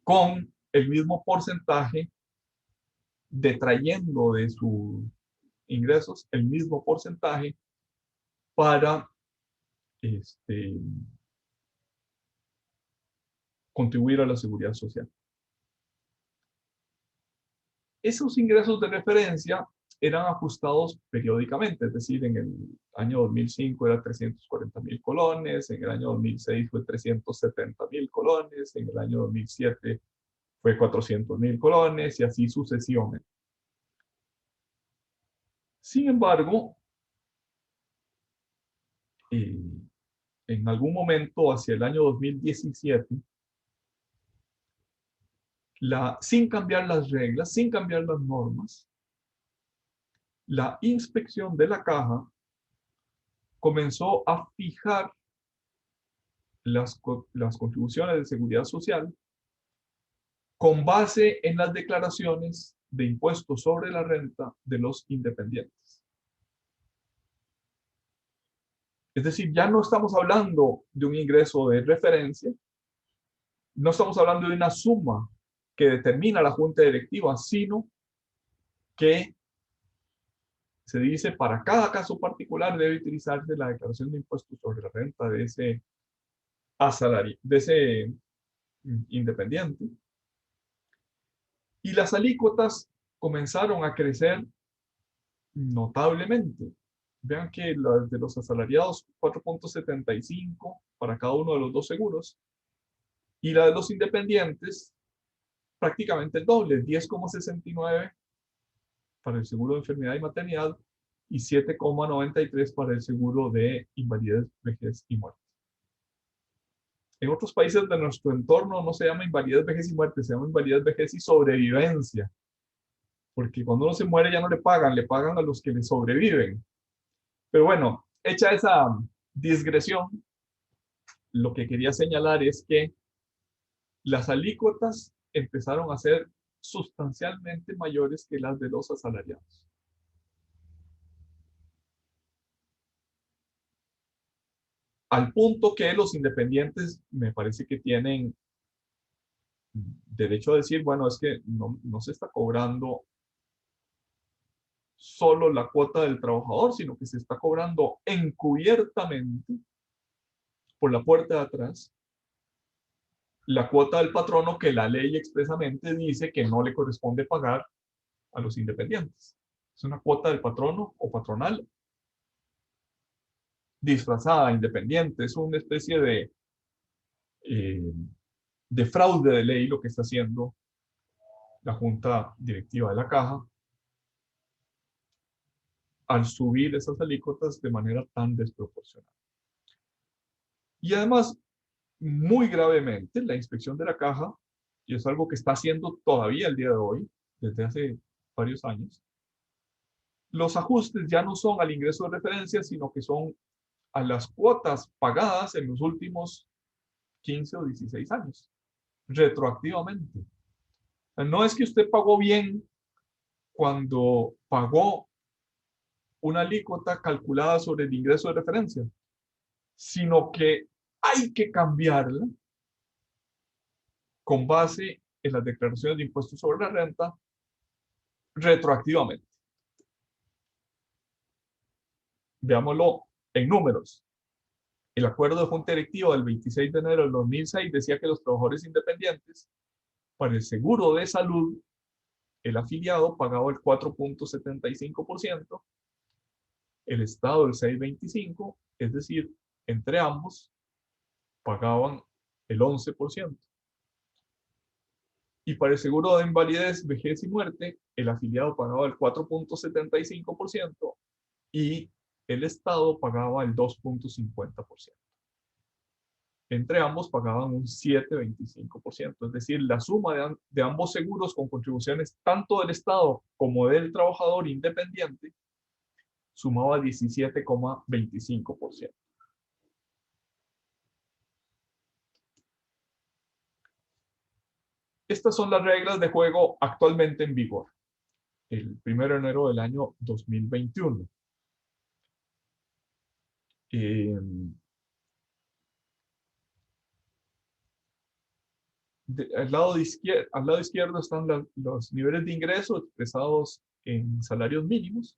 con el mismo porcentaje, detrayendo de sus ingresos el mismo porcentaje para contribuir a la seguridad social. Esos ingresos de referencia eran ajustados periódicamente, es decir, en el año 2005 era 340.000 colones, en el año 2006 fue 370.000 colones, en el año 2007 fue 400.000 colones y así sucesivamente. Sin embargo, en algún momento hacia el año 2017, sin cambiar las reglas, sin cambiar las normas, la inspección de la caja comenzó a fijar las contribuciones de seguridad social con base en las declaraciones de impuestos sobre la renta de los independientes. Es decir, ya no estamos hablando de un ingreso de referencia, no estamos hablando de una suma que determina la junta directiva, sino que se dice para cada caso particular debe utilizarse la declaración de impuestos sobre la renta de ese asalariado, de ese independiente. Y las alícuotas comenzaron a crecer notablemente. Vean que las de los asalariados, 4.75 para cada uno de los dos seguros, y la de los independientes, prácticamente el doble, 10,69 para el seguro de enfermedad y maternidad y 7,93 para el seguro de invalidez, vejez y muerte. En otros países de nuestro entorno no se llama invalidez, vejez y muerte, se llama invalidez, vejez y sobrevivencia. Porque cuando uno se muere ya no le pagan a los que le sobreviven. Pero bueno, hecha esa digresión, lo que quería señalar es que las alícuotas empezaron a ser sustancialmente mayores que las de los asalariados. Al punto que los independientes me parece que tienen derecho a decir, bueno, es que no se está cobrando solo la cuota del trabajador, sino que se está cobrando encubiertamente por la puerta de atrás la cuota del patrono que la ley expresamente dice que no le corresponde pagar a los independientes. Es una cuota del patrono o patronal disfrazada, independiente. Es una especie de fraude de ley lo que está haciendo la junta directiva de la caja al subir esas alícuotas de manera tan desproporcionada. Y además, muy gravemente, la inspección de la caja, y es algo que está haciendo todavía el día de hoy, desde hace varios años, los ajustes ya no son al ingreso de referencia, sino que son a las cuotas pagadas en los últimos 15 o 16 años, retroactivamente. No es que usted pagó bien cuando pagó una alícuota calculada sobre el ingreso de referencia, sino que hay que cambiarla con base en las declaraciones de impuestos sobre la renta retroactivamente. Veámoslo en números. El acuerdo de junta directiva del 26 de enero del 2006 decía que los trabajadores independientes, para el seguro de salud, el afiliado pagaba el 4.75%, el Estado el 6.25%, es decir, entre ambos pagaban el 11%. Y para el seguro de invalidez, vejez y muerte, el afiliado pagaba el 4.75% y el Estado pagaba el 2.50%. Entre ambos pagaban un 7.25%. Es decir, la suma de ambos seguros con contribuciones tanto del Estado como del trabajador independiente sumaba 17,25%. Estas son las reglas de juego actualmente en vigor, el 1 de enero del año 2021. Al lado izquierdo están los niveles de ingreso expresados en salarios mínimos.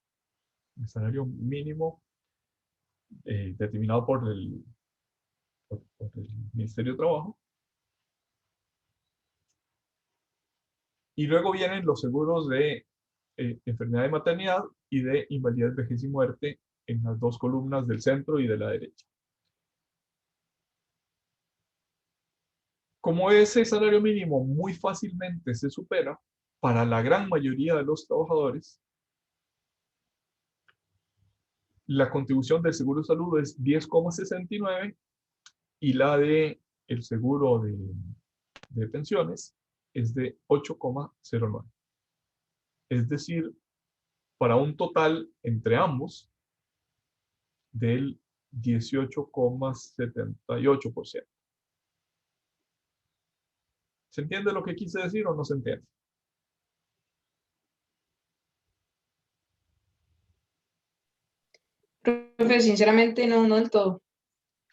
El salario mínimo determinado por el Ministerio de Trabajo. Y luego vienen los seguros de enfermedad y maternidad y de invalidez, vejez y muerte en las dos columnas del centro y de la derecha. Como ese salario mínimo muy fácilmente se supera para la gran mayoría de los trabajadores, la contribución del seguro de salud es 10,69 y la de el seguro de pensiones es de 8,09. Es decir, para un total entre ambos del 18,78%. ¿Se entiende lo que quise decir o no se entiende? Profe, sinceramente no del todo.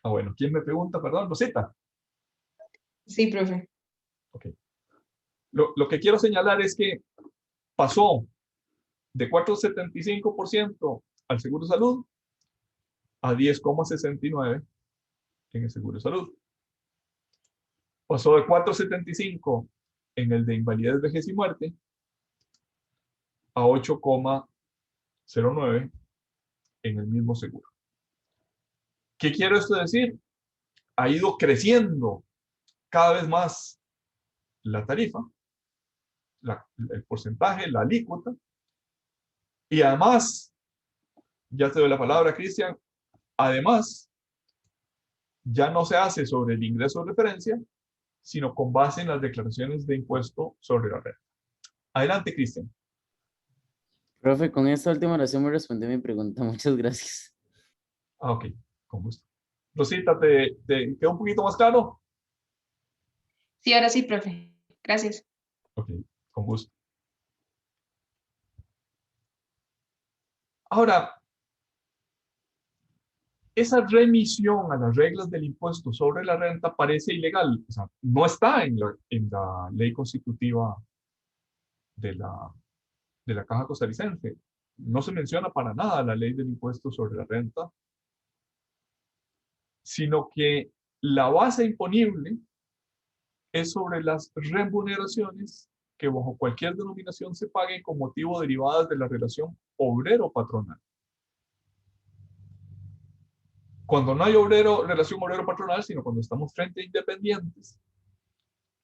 Ah, bueno, ¿quién me pregunta? Perdón, Rosita. Sí, profe. Ok. Lo que quiero señalar es que pasó de 4,75% al seguro de salud a 10,69% en el seguro de salud. Pasó de 4,75 en el de invalidez, vejez y muerte a 8,09 en el mismo seguro. ¿Qué quiere esto decir? Ha ido creciendo cada vez más la tarifa, el porcentaje, la alícuota, y además, ya te doy la palabra, Cristian, además, ya no se hace sobre el ingreso de referencia, sino con base en las declaraciones de impuesto sobre la renta. Adelante, Cristian. Profe, con esta última oración me respondió mi pregunta. Muchas gracias. Ah, ok, con gusto. Rosita, ¿te quedó un poquito más claro? Sí, ahora sí, profe. Gracias. Ok, con gusto. Ahora, esa remisión a las reglas del impuesto sobre la renta parece ilegal. O sea, no está en la ley constitutiva de la Caja Costarricense. No se menciona para nada la ley del impuesto sobre la renta, sino que la base imponible es sobre las remuneraciones que bajo cualquier denominación se paguen con motivo derivadas de la relación obrero-patronal. Cuando no hay relación obrero-patronal, sino cuando estamos frente a independientes,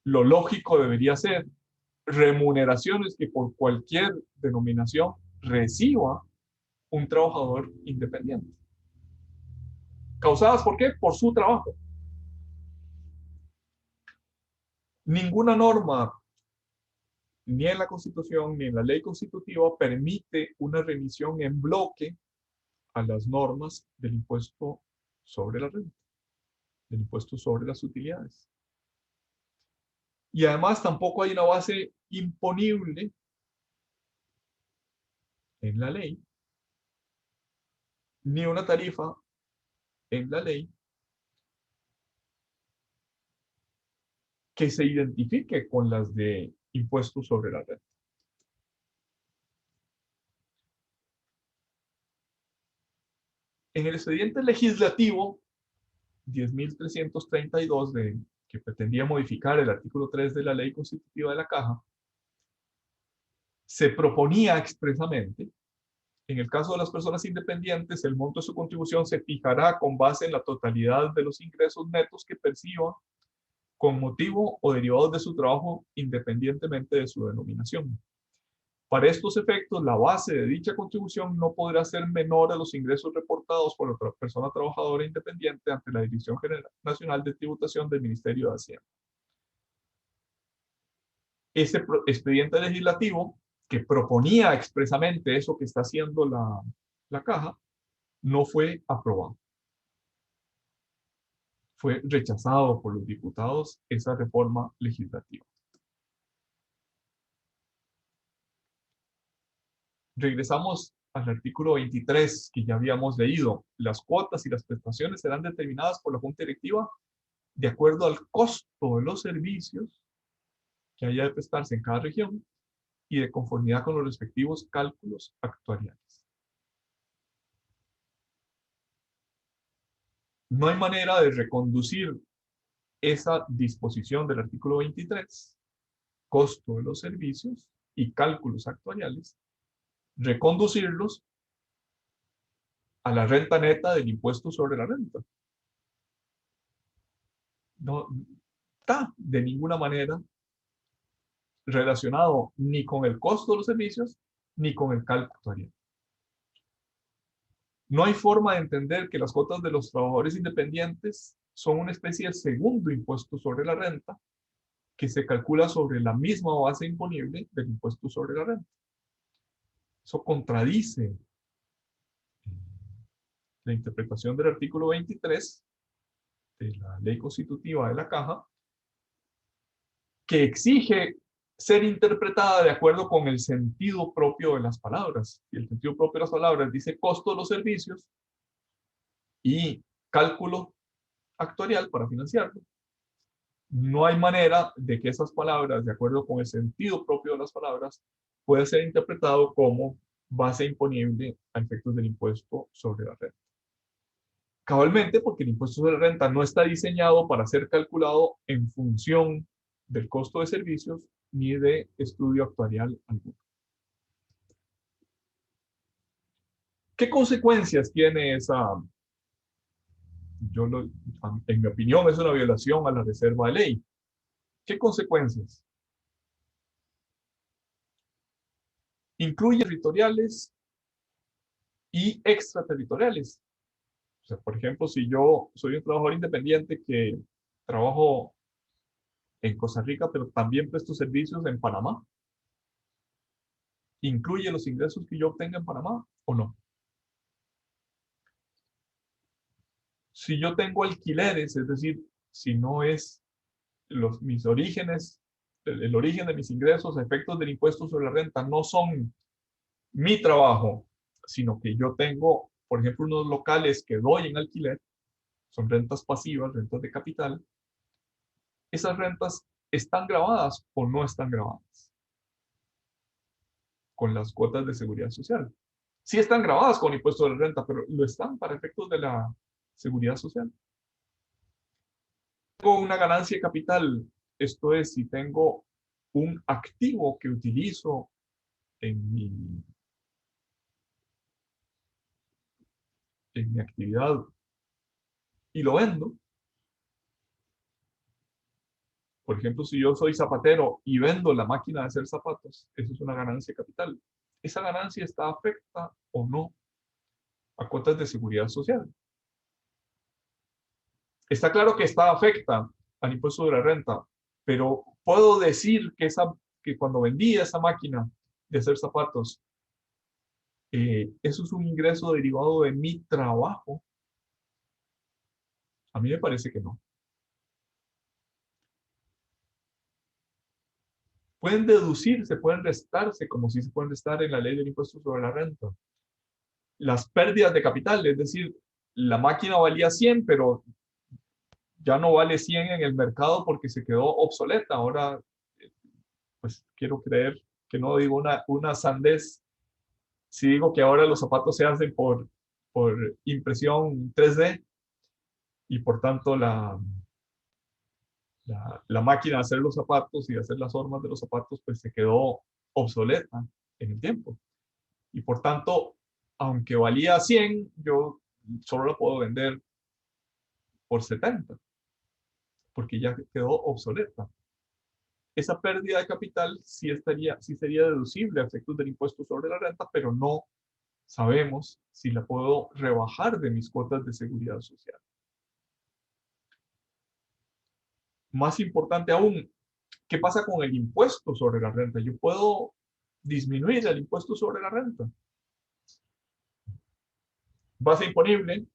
lo lógico debería ser remuneraciones que por cualquier denominación reciba un trabajador independiente. ¿Causadas por qué? Por su trabajo. Ninguna norma, ni en la Constitución, ni en la ley constitutiva, permite una remisión en bloque a las normas del impuesto sobre la renta, del impuesto sobre las utilidades. Y además tampoco hay una base imponible en la ley, ni una tarifa en la ley que se identifique con las de impuestos sobre la renta. En el expediente legislativo 10.332 que pretendía modificar el artículo 3 de la Ley Constitutiva de la Caja, se proponía expresamente, en el caso de las personas independientes, el monto de su contribución se fijará con base en la totalidad de los ingresos netos que perciba con motivo o derivados de su trabajo independientemente de su denominación. Para estos efectos, la base de dicha contribución no podrá ser menor a los ingresos reportados por otra persona trabajadora independiente ante la Dirección Nacional de Tributación del Ministerio de Hacienda. Ese expediente legislativo que proponía expresamente eso que está haciendo la Caja, no fue aprobado. Fue rechazado por los diputados esa reforma legislativa. Regresamos al artículo 23 que ya habíamos leído. Las cuotas y las prestaciones serán determinadas por la Junta Directiva de acuerdo al costo de los servicios que haya de prestarse en cada región y de conformidad con los respectivos cálculos actuariales. No hay manera de reconducir esa disposición del artículo 23, costo de los servicios y cálculos actuariales, reconducirlos a la renta neta del impuesto sobre la renta. No está de ninguna manera relacionado ni con el costo de los servicios ni con el cálculo actuarial. No hay forma de entender que las cuotas de los trabajadores independientes son una especie de segundo impuesto sobre la renta que se calcula sobre la misma base imponible del impuesto sobre la renta. Eso contradice la interpretación del artículo 23 de la Ley Constitutiva de la Caja, que exige ser interpretada de acuerdo con el sentido propio de las palabras. Y el sentido propio de las palabras dice costo de los servicios y cálculo actuarial para financiarlo. No hay manera de que esas palabras, de acuerdo con el sentido propio de las palabras, pueda ser interpretado como base imponible a efectos del impuesto sobre la renta. Cabalmente porque el impuesto sobre la renta no está diseñado para ser calculado en función del costo de servicios ni de estudio actuarial alguno. ¿Qué consecuencias tiene esa? En mi opinión, es una violación a la reserva de ley. ¿Qué consecuencias? Incluye territoriales y extraterritoriales. O sea, por ejemplo, si yo soy un trabajador independiente que trabajo en Costa Rica, pero también presto servicios en Panamá, ¿incluye los ingresos que yo obtenga en Panamá o no? Si yo tengo alquileres, es decir, si no es mis orígenes, el origen de mis ingresos, efectos del impuesto sobre la renta, no son mi trabajo, sino que yo tengo, por ejemplo, unos locales que doy en alquiler, son rentas pasivas, rentas de capital. ¿Esas rentas están grabadas o no están grabadas con las cuotas de seguridad social? Sí están grabadas con impuesto de la renta, pero lo están para efectos de la seguridad social. Tengo una ganancia de capital, esto es, si tengo un activo que utilizo en mi actividad y lo vendo. Por ejemplo, si yo soy zapatero y vendo la máquina de hacer zapatos, eso es una ganancia de capital. ¿Esa ganancia está afecta o no a cuotas de seguridad social? Está claro que está afecta al impuesto de la renta, pero puedo decir que cuando vendí esa máquina de hacer zapatos, eso es un ingreso derivado de mi trabajo. A mí me parece que no. Pueden deducirse, pueden restarse, como si se pueden restar en la ley del impuesto sobre la renta. Las pérdidas de capital, es decir, la máquina valía 100, pero ya no vale 100 en el mercado porque se quedó obsoleta. Ahora, pues quiero creer que no digo una sandez si digo que ahora los zapatos se hacen por impresión 3D y por tanto la máquina de hacer los zapatos y de hacer las formas de los zapatos pues se quedó obsoleta en el tiempo. Y por tanto, aunque valía 100, yo solo la puedo vender por 70, porque ya quedó obsoleta. Esa pérdida de capital sí sería deducible a efectos del impuesto sobre la renta, pero no sabemos si la puedo rebajar de mis cuotas de seguridad social. Más importante aún, ¿qué pasa con el impuesto sobre la renta? Yo puedo disminuir el impuesto sobre la renta. Base imponible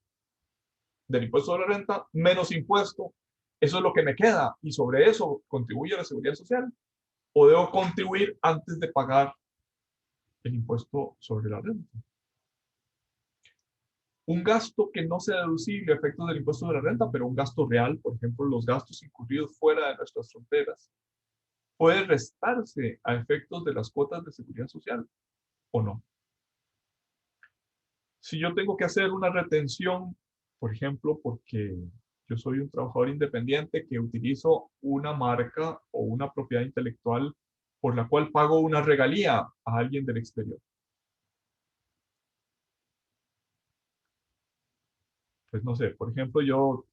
del impuesto sobre la renta, menos impuesto, eso es lo que me queda y sobre eso contribuye a la seguridad social. ¿O debo contribuir antes de pagar el impuesto sobre la renta? Un gasto que no sea deducible a efectos del impuesto de la renta, pero un gasto real, por ejemplo, los gastos incurridos fuera de nuestras fronteras, puede restarse a efectos de las cuotas de seguridad social o no. Si yo tengo que hacer una retención, por ejemplo, porque yo soy un trabajador independiente que utilizo una marca o una propiedad intelectual por la cual pago una regalía a alguien del exterior. Pues no sé, por ejemplo, yo,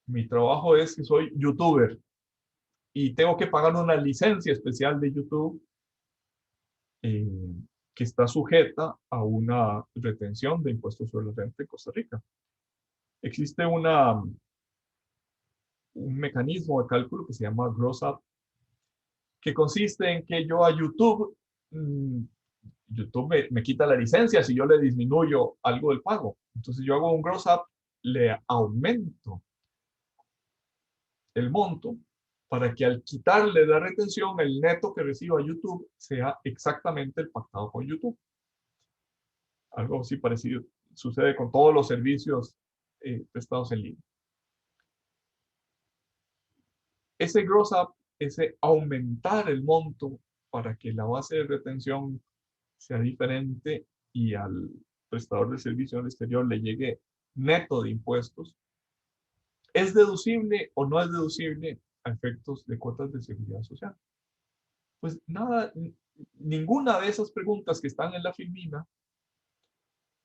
mi trabajo es que soy youtuber y tengo que pagar una licencia especial de YouTube eh, que está sujeta a una retención de impuestos sobre la renta en Costa Rica. Existe un mecanismo de cálculo que se llama Gross Up, que consiste en que yo a YouTube, YouTube me quita la licencia si yo le disminuyo algo del pago. Entonces yo hago un Gross Up, le aumento el monto para que al quitarle la retención, el neto que reciba YouTube sea exactamente el pactado con YouTube. Algo así parecido sucede con todos los servicios prestados en línea. Ese gross up, ese aumentar el monto para que la base de retención sea diferente y al prestador de servicio al exterior le llegue neto de impuestos, ¿es deducible o no es deducible a efectos de cuotas de seguridad social? Pues nada, ninguna de esas preguntas que están en la filmina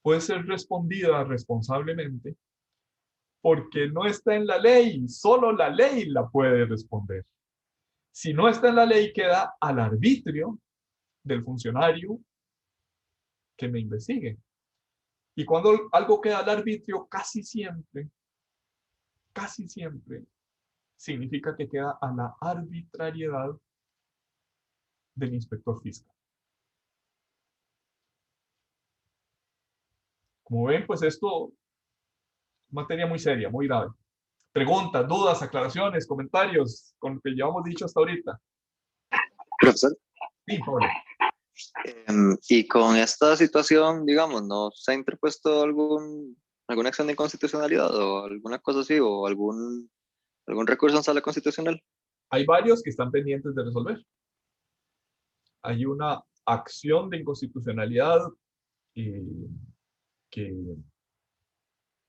puede ser respondida responsablemente porque no está en la ley, solo la ley la puede responder. Si no está en la ley, queda al arbitrio del funcionario que me investigue. Y cuando algo queda al arbitrio, casi siempre, significa que queda a la arbitrariedad del inspector fiscal. Como ven, pues esto es materia muy seria, muy grave. Preguntas, dudas, aclaraciones, comentarios con lo que llevamos dicho hasta ahorita. Profesor, Sí, Pablo. y con esta situación, digamos, ¿no se ha interpuesto alguna acción de inconstitucionalidad o alguna cosa así, o algún recurso en sala constitucional? Hay varios que están pendientes de resolver. Hay una acción de inconstitucionalidad eh, que,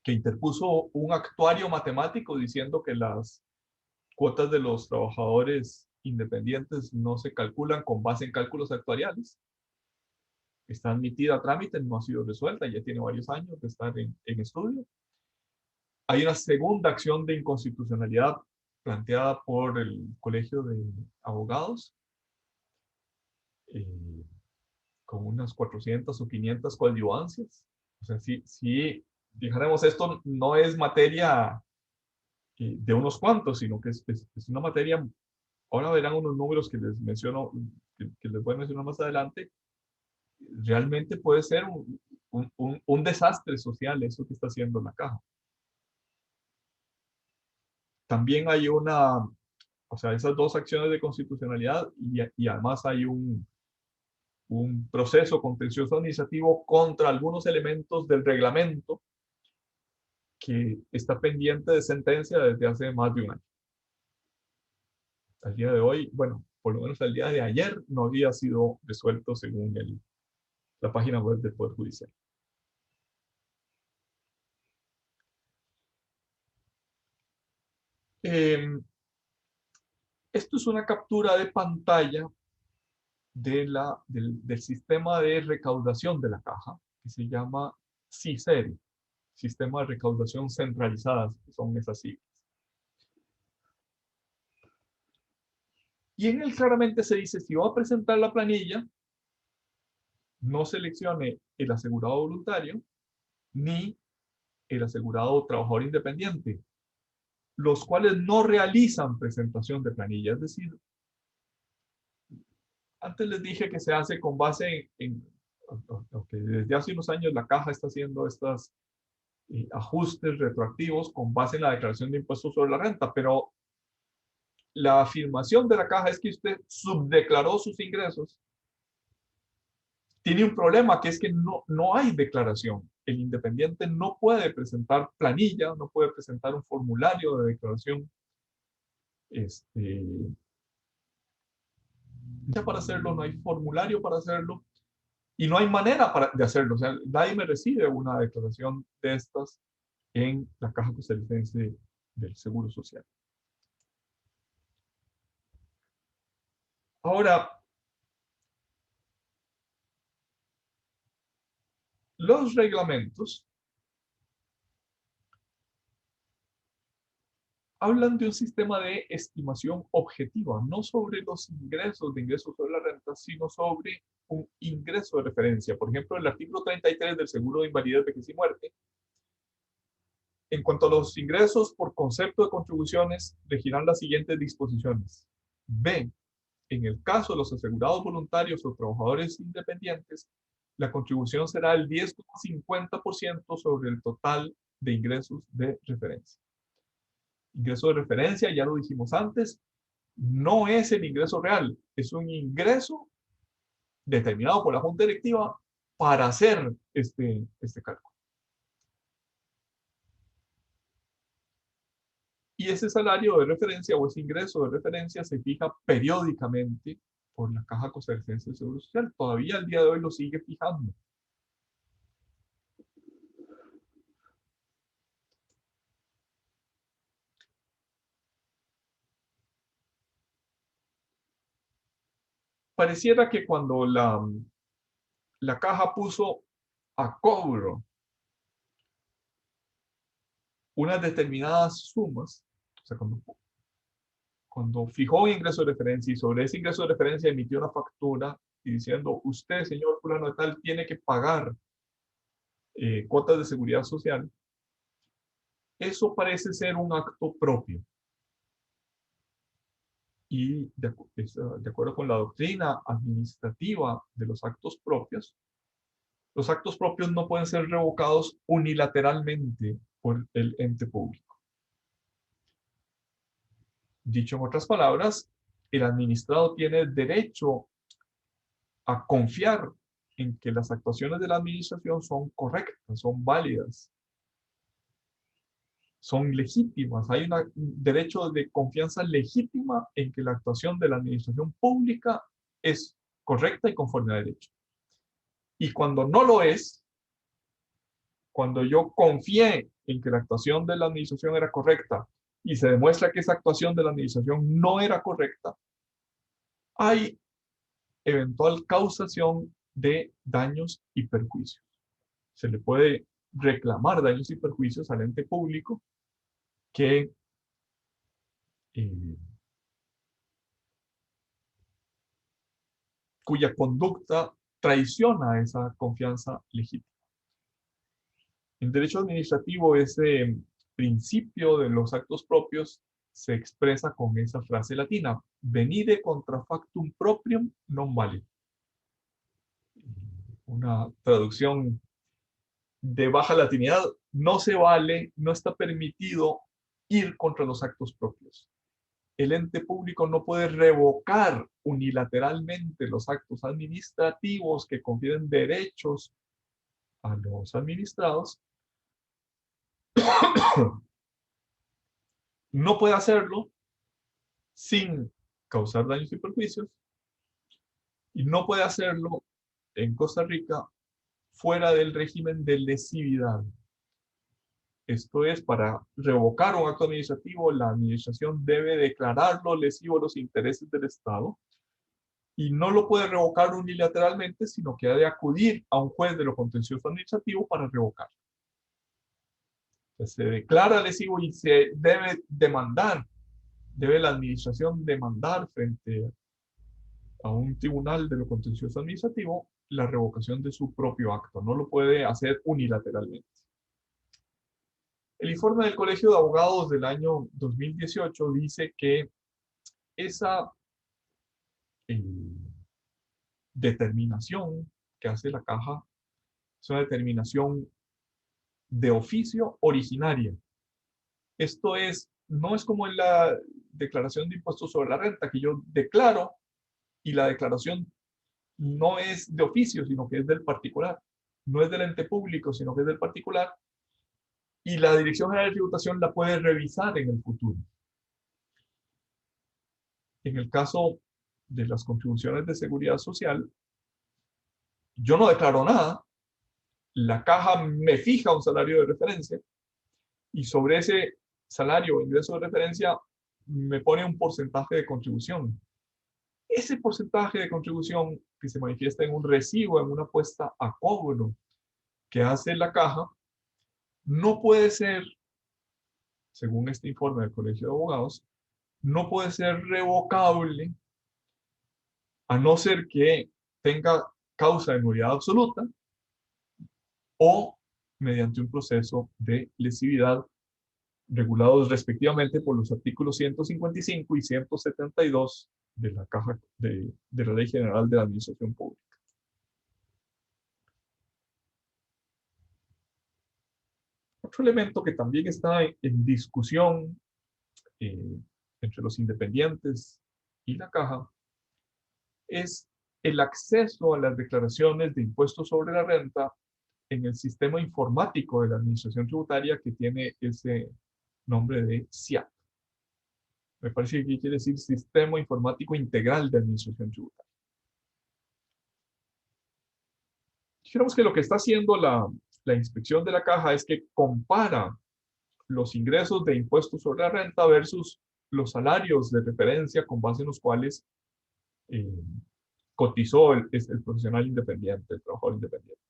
que interpuso un actuario matemático diciendo que las cuotas de los trabajadores independientes no se calculan con base en cálculos actuariales. Está admitida a trámite, no ha sido resuelta, ya tiene varios años de estar en estudio. Hay una segunda acción de inconstitucionalidad planteada por el Colegio de Abogados, eh, con unas 400 o 500 coadyuvancias. O sea, si dijéramos, esto no es materia de unos cuantos, sino que es una materia, ahora verán unos números que les menciono, que les voy a mencionar más adelante, realmente puede ser un desastre social eso que está haciendo la caja. También hay o sea, esas dos acciones de constitucionalidad y además hay un proceso contencioso administrativo contra algunos elementos del reglamento que está pendiente de sentencia desde hace más de un año. Al día de hoy, bueno, por lo menos al día de ayer no había sido resuelto según la página web del Poder Judicial. Esto es una captura de pantalla del sistema de recaudación de la caja, que se llama CICERI, Sistema de Recaudación Centralizada, que son esas siglas. Y en él claramente se dice, si va a presentar la planilla, no seleccione el asegurado voluntario ni el asegurado trabajador independiente, los cuales no realizan presentación de planilla. Es decir, antes les dije que se hace con base que desde hace unos años la caja está haciendo estos ajustes retroactivos con base en la declaración de impuestos sobre la renta, pero la afirmación de la caja es que usted subdeclaró sus ingresos. Tiene un problema que es que no hay declaración. El independiente no puede presentar planilla, no puede presentar un formulario de declaración. Ya para hacerlo no hay formulario para hacerlo y no hay manera de hacerlo. O sea, nadie me recibe una declaración de estas en la Caja Costarricense del Seguro Social. Ahora, los reglamentos hablan de un sistema de estimación objetiva, no sobre los ingresos sobre la renta, sino sobre un ingreso de referencia. Por ejemplo, el artículo 33 del Seguro de Invalidez, Vejez y Muerte, en cuanto a los ingresos por concepto de contribuciones, regirán las siguientes disposiciones. B. En el caso de los asegurados voluntarios o trabajadores independientes, la contribución será el 10,50% sobre el total de ingresos de referencia. Ingreso de referencia, ya lo dijimos antes, no es el ingreso real, es un ingreso determinado por la Junta Directiva para hacer este cálculo. Y ese salario de referencia o ese ingreso de referencia se fija periódicamente por la Caja Costarricense de Seguro Social. Todavía al día de hoy lo sigue fijando. pareciera que cuando la caja puso a cobro unas determinadas sumas, o sea, cuando fijó un ingreso de referencia y sobre ese ingreso de referencia emitió una factura y diciendo, usted, señor fulano de tal, tiene que pagar cuotas de seguridad social, eso parece ser un acto propio. Y de acuerdo con la doctrina administrativa de los actos propios no pueden ser revocados unilateralmente por el ente público. Dicho en otras palabras, el administrado tiene derecho a confiar en que las actuaciones de la administración son correctas, son válidas, son legítimas. Hay un derecho de confianza legítima en que la actuación de la administración pública es correcta y conforme a derecho. Y cuando no lo es, cuando yo confié en que la actuación de la administración era correcta y se demuestra que esa actuación de la administración no era correcta, hay eventual causación de daños y perjuicios. Se le puede reclamar daños y perjuicios al ente público cuya conducta traiciona esa confianza legítima. En derecho administrativo, ese principio de los actos propios se expresa con esa frase latina: venire contra factum proprium non vale. Una traducción de baja latinidad: no se vale, no está permitido ir contra los actos propios. El ente público no puede revocar unilateralmente los actos administrativos que confieren derechos a los administrados. No puede hacerlo sin causar daños y perjuicios, y no puede hacerlo en Costa Rica fuera del régimen de lesividad. Esto es, para revocar un acto administrativo, la administración debe declararlo lesivo a los intereses del Estado, y no lo puede revocar unilateralmente, sino que ha de acudir a un juez de lo contencioso administrativo para revocar. Se declara lesivo y se debe demandar, debe la administración demandar frente a un tribunal de lo contencioso administrativo la revocación de su propio acto. No lo puede hacer unilateralmente. El informe del Colegio de Abogados del año 2018 dice que esa determinación que hace la caja es una determinación de oficio originaria. Esto es, no es como en la declaración de impuestos sobre la renta, que yo declaro y la declaración no es de oficio, sino que es del particular. No es del ente público, sino que es del particular. Y la Dirección General de Tributación la puede revisar en el futuro. En el caso de las contribuciones de seguridad social, yo no declaro nada, la caja me fija un salario de referencia y sobre ese salario o ingreso de referencia me pone un porcentaje de contribución. Ese porcentaje de contribución que se manifiesta en un recibo, en una puesta a cobro que hace la caja, no puede ser, según este informe del Colegio de Abogados, no puede ser revocable a no ser que tenga causa de nulidad absoluta o mediante un proceso de lesividad regulados respectivamente por los artículos 155 y 172 de la Caja de la Ley General de la Administración Pública. Otro elemento que también está en discusión entre los independientes y la Caja es el acceso a las declaraciones de impuestos sobre la renta en el sistema informático de la Administración Tributaria, que tiene ese nombre de SIAT. Me parece que quiere decir Sistema Informático Integral de Administración Tributaria. Dijéramos que lo que está haciendo la inspección de la Caja es que compara los ingresos de impuestos sobre la renta versus los salarios de referencia con base en los cuales cotizó el profesional independiente, el trabajador independiente.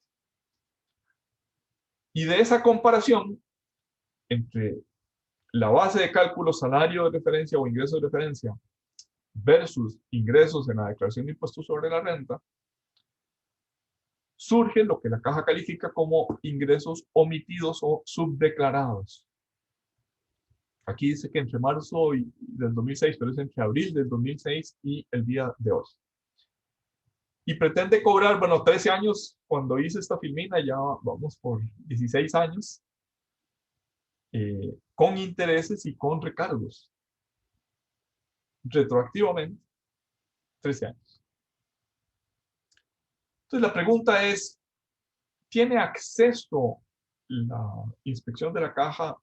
Y de esa comparación entre la base de cálculo salario de referencia o ingreso de referencia versus ingresos en la declaración de impuestos sobre la renta, surge lo que la caja califica como ingresos omitidos o subdeclarados. Aquí dice que entre marzo del 2006, pero es entre abril del 2006 y el día de hoy. Y pretende cobrar, bueno, 13 años, cuando hice esta filmina, ya vamos por 16 años, con intereses y con recargos. Retroactivamente, 13 años. Entonces la pregunta es, ¿tiene acceso la inspección de la caja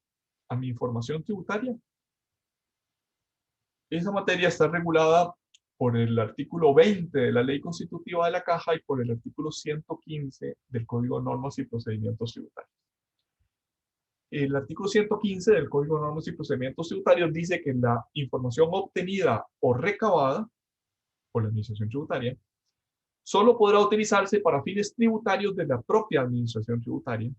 a mi información tributaria? Esa materia está regulada por el artículo 20 de la Ley Constitutiva de la Caja y por el artículo 115 del Código de Normas y Procedimientos Tributarios. El artículo 115 del Código de Normas y Procedimientos Tributarios dice que la información obtenida o recabada por la Administración Tributaria solo podrá utilizarse para fines tributarios de la propia Administración Tributaria,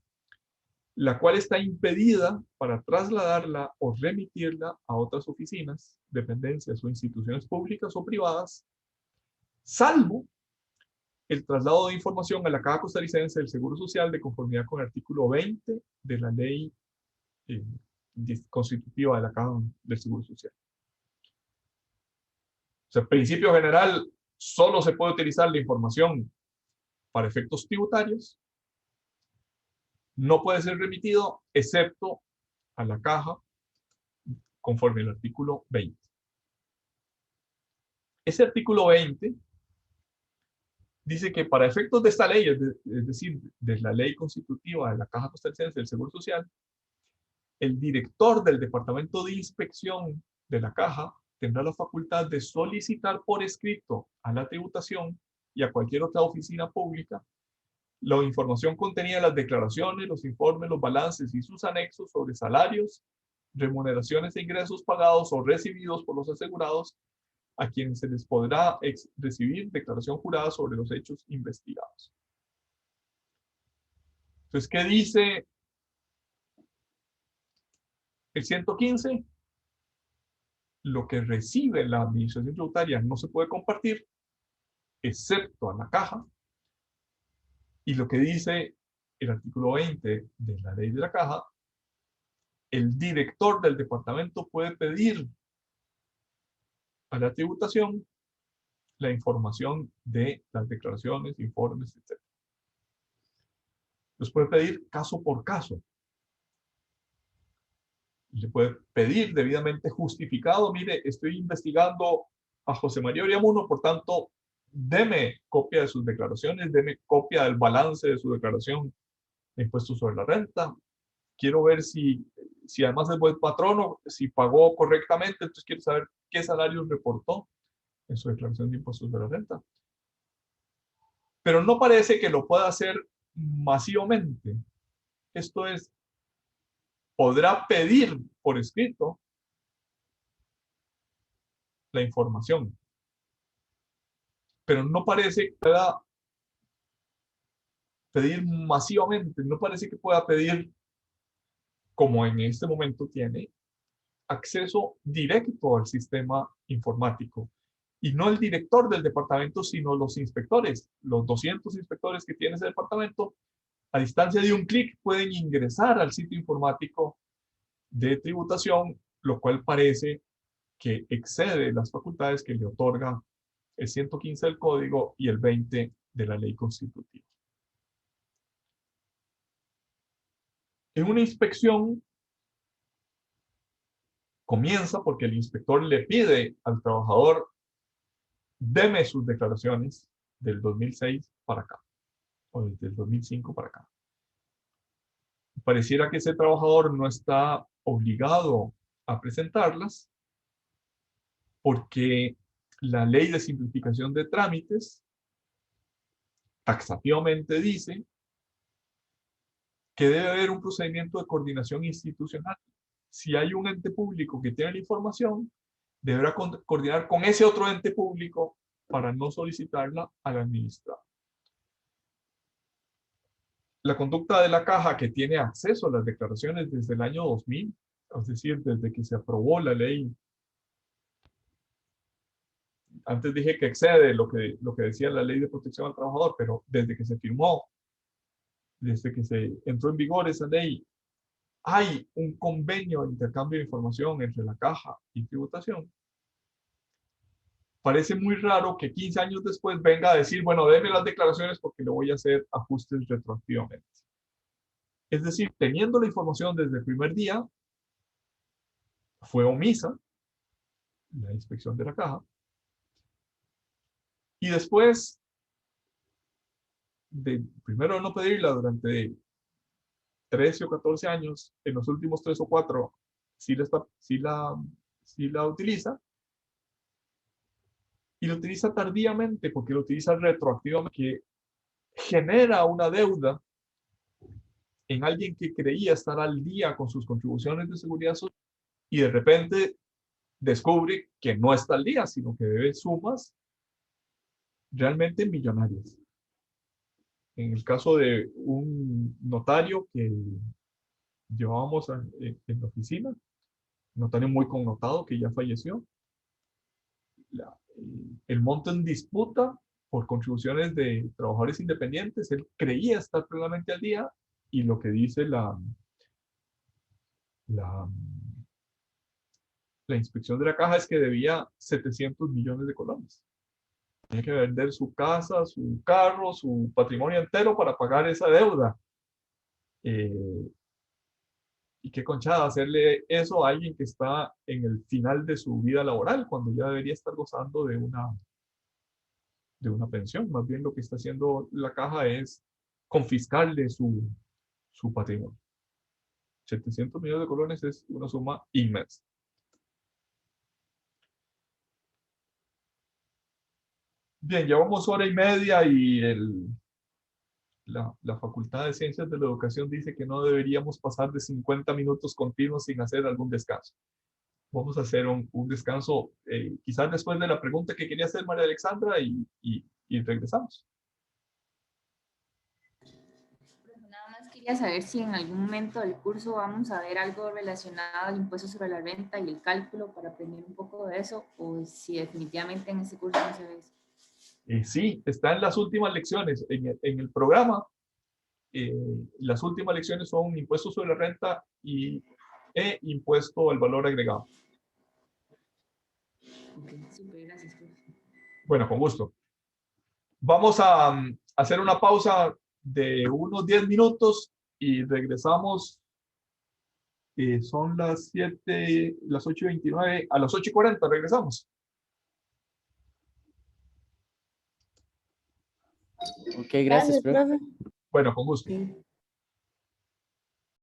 la cual está impedida para trasladarla o remitirla a otras oficinas, dependencias o instituciones públicas o privadas, salvo el traslado de información a la Caja Costarricense del Seguro Social de conformidad con el artículo 20 de la Ley Constitutiva de la Caja del Seguro Social. O sea, en principio general, solo se puede utilizar la información para efectos tributarios. No puede ser remitido excepto a la caja conforme al artículo 20. Ese artículo 20 dice que para efectos de esta ley, es decir, de la ley constitutiva de la Caja Costarricense del Seguro Social, el director del Departamento de Inspección de la Caja tendrá la facultad de solicitar por escrito a la tributación y a cualquier otra oficina pública la información contenida en las declaraciones, los informes, los balances y sus anexos sobre salarios, remuneraciones e ingresos pagados o recibidos por los asegurados, a quienes se les podrá recibir declaración jurada sobre los hechos investigados. Entonces, ¿qué dice el 115? Lo que recibe la Administración Tributaria no se puede compartir, excepto a la caja. Y lo que dice el artículo 20 de la ley de la caja, el director del departamento puede pedir a la tributación la información de las declaraciones, informes, etc. Los puede pedir caso por caso. Le puede pedir debidamente justificado, mire, estoy investigando a José María Oriamuno, por tanto, deme copia de sus declaraciones, deme copia del balance de su declaración de impuestos sobre la renta. Quiero ver si además es buen patrono, si pagó correctamente, entonces quiero saber qué salarios reportó en su declaración de impuestos sobre la renta. Pero no parece que lo pueda hacer masivamente. Esto es, podrá pedir por escrito la información, pero no parece que pueda pedir masivamente, no parece que pueda pedir, como en este momento tiene, acceso directo al sistema informático. Y no el director del departamento, sino los inspectores. Los 200 inspectores que tiene ese departamento, a distancia de un clic, pueden ingresar al sitio informático de tributación, lo cual parece que excede las facultades que le otorga el 115 del Código y el 20 de la Ley Constitutiva. En una inspección comienza porque el inspector le pide al trabajador: deme sus declaraciones del 2006 para acá, o desde el 2005 para acá. Pareciera que ese trabajador no está obligado a presentarlas porque la Ley de Simplificación de Trámites taxativamente dice que debe haber un procedimiento de coordinación institucional. Si hay un ente público que tiene la información, deberá coordinar con ese otro ente público para no solicitarla al administrador. La conducta de la caja, que tiene acceso a las declaraciones desde el año 2000, es decir, desde que se aprobó la ley. Antes dije que excede lo que decía la ley de protección al trabajador, pero desde que se firmó, desde que se entró en vigor esa ley, hay un convenio de intercambio de información entre la caja y tributación. Parece muy raro que 15 años después venga a decir, bueno, déme las declaraciones porque le voy a hacer ajustes retroactivamente. Es decir, teniendo la información desde el primer día, fue omisa la inspección de la caja. Y después, primero de no pedirla durante 13 o 14 años, en los últimos 3 o 4, sí la utiliza. Y lo utiliza tardíamente porque lo utiliza retroactivamente, que genera una deuda en alguien que creía estar al día con sus contribuciones de seguridad social y de repente descubre que no está al día, sino que debe sumas realmente millonarias. En el caso de un notario que llevábamos en la oficina, un notario muy connotado que ya falleció, el monto en disputa por contribuciones de trabajadores independientes, él creía estar plenamente al día y lo que dice la inspección de la caja es que debía 700 millones de colones. Tenía que vender su casa, su carro, su patrimonio entero para pagar esa deuda. Y qué conchada hacerle eso a alguien que está en el final de su vida laboral, cuando ya debería estar gozando de una pensión. Más bien lo que está haciendo la caja es confiscarle su patrimonio. 700 millones de colones es una suma inmensa. Bien, llevamos hora y media y la Facultad de Ciencias de la Educación dice que no deberíamos pasar de 50 minutos continuos sin hacer algún descanso. Vamos a hacer un descanso, quizás después de la pregunta que quería hacer María Alexandra y regresamos. Nada más quería saber si en algún momento del curso vamos a ver algo relacionado al impuesto sobre la renta y el cálculo para aprender un poco de eso, o si definitivamente en ese curso no se ve eso. Sí, está en las últimas lecciones. En el programa, las últimas lecciones son impuesto sobre la renta e impuesto al valor agregado. Ok, súper, gracias, profe. Bueno, con gusto. Vamos a hacer una pausa de unos 10 minutos y regresamos. Son las 7, las 8:29, a las 8:40 regresamos. Ok, gracias, profe. Bueno, con gusto. Sí.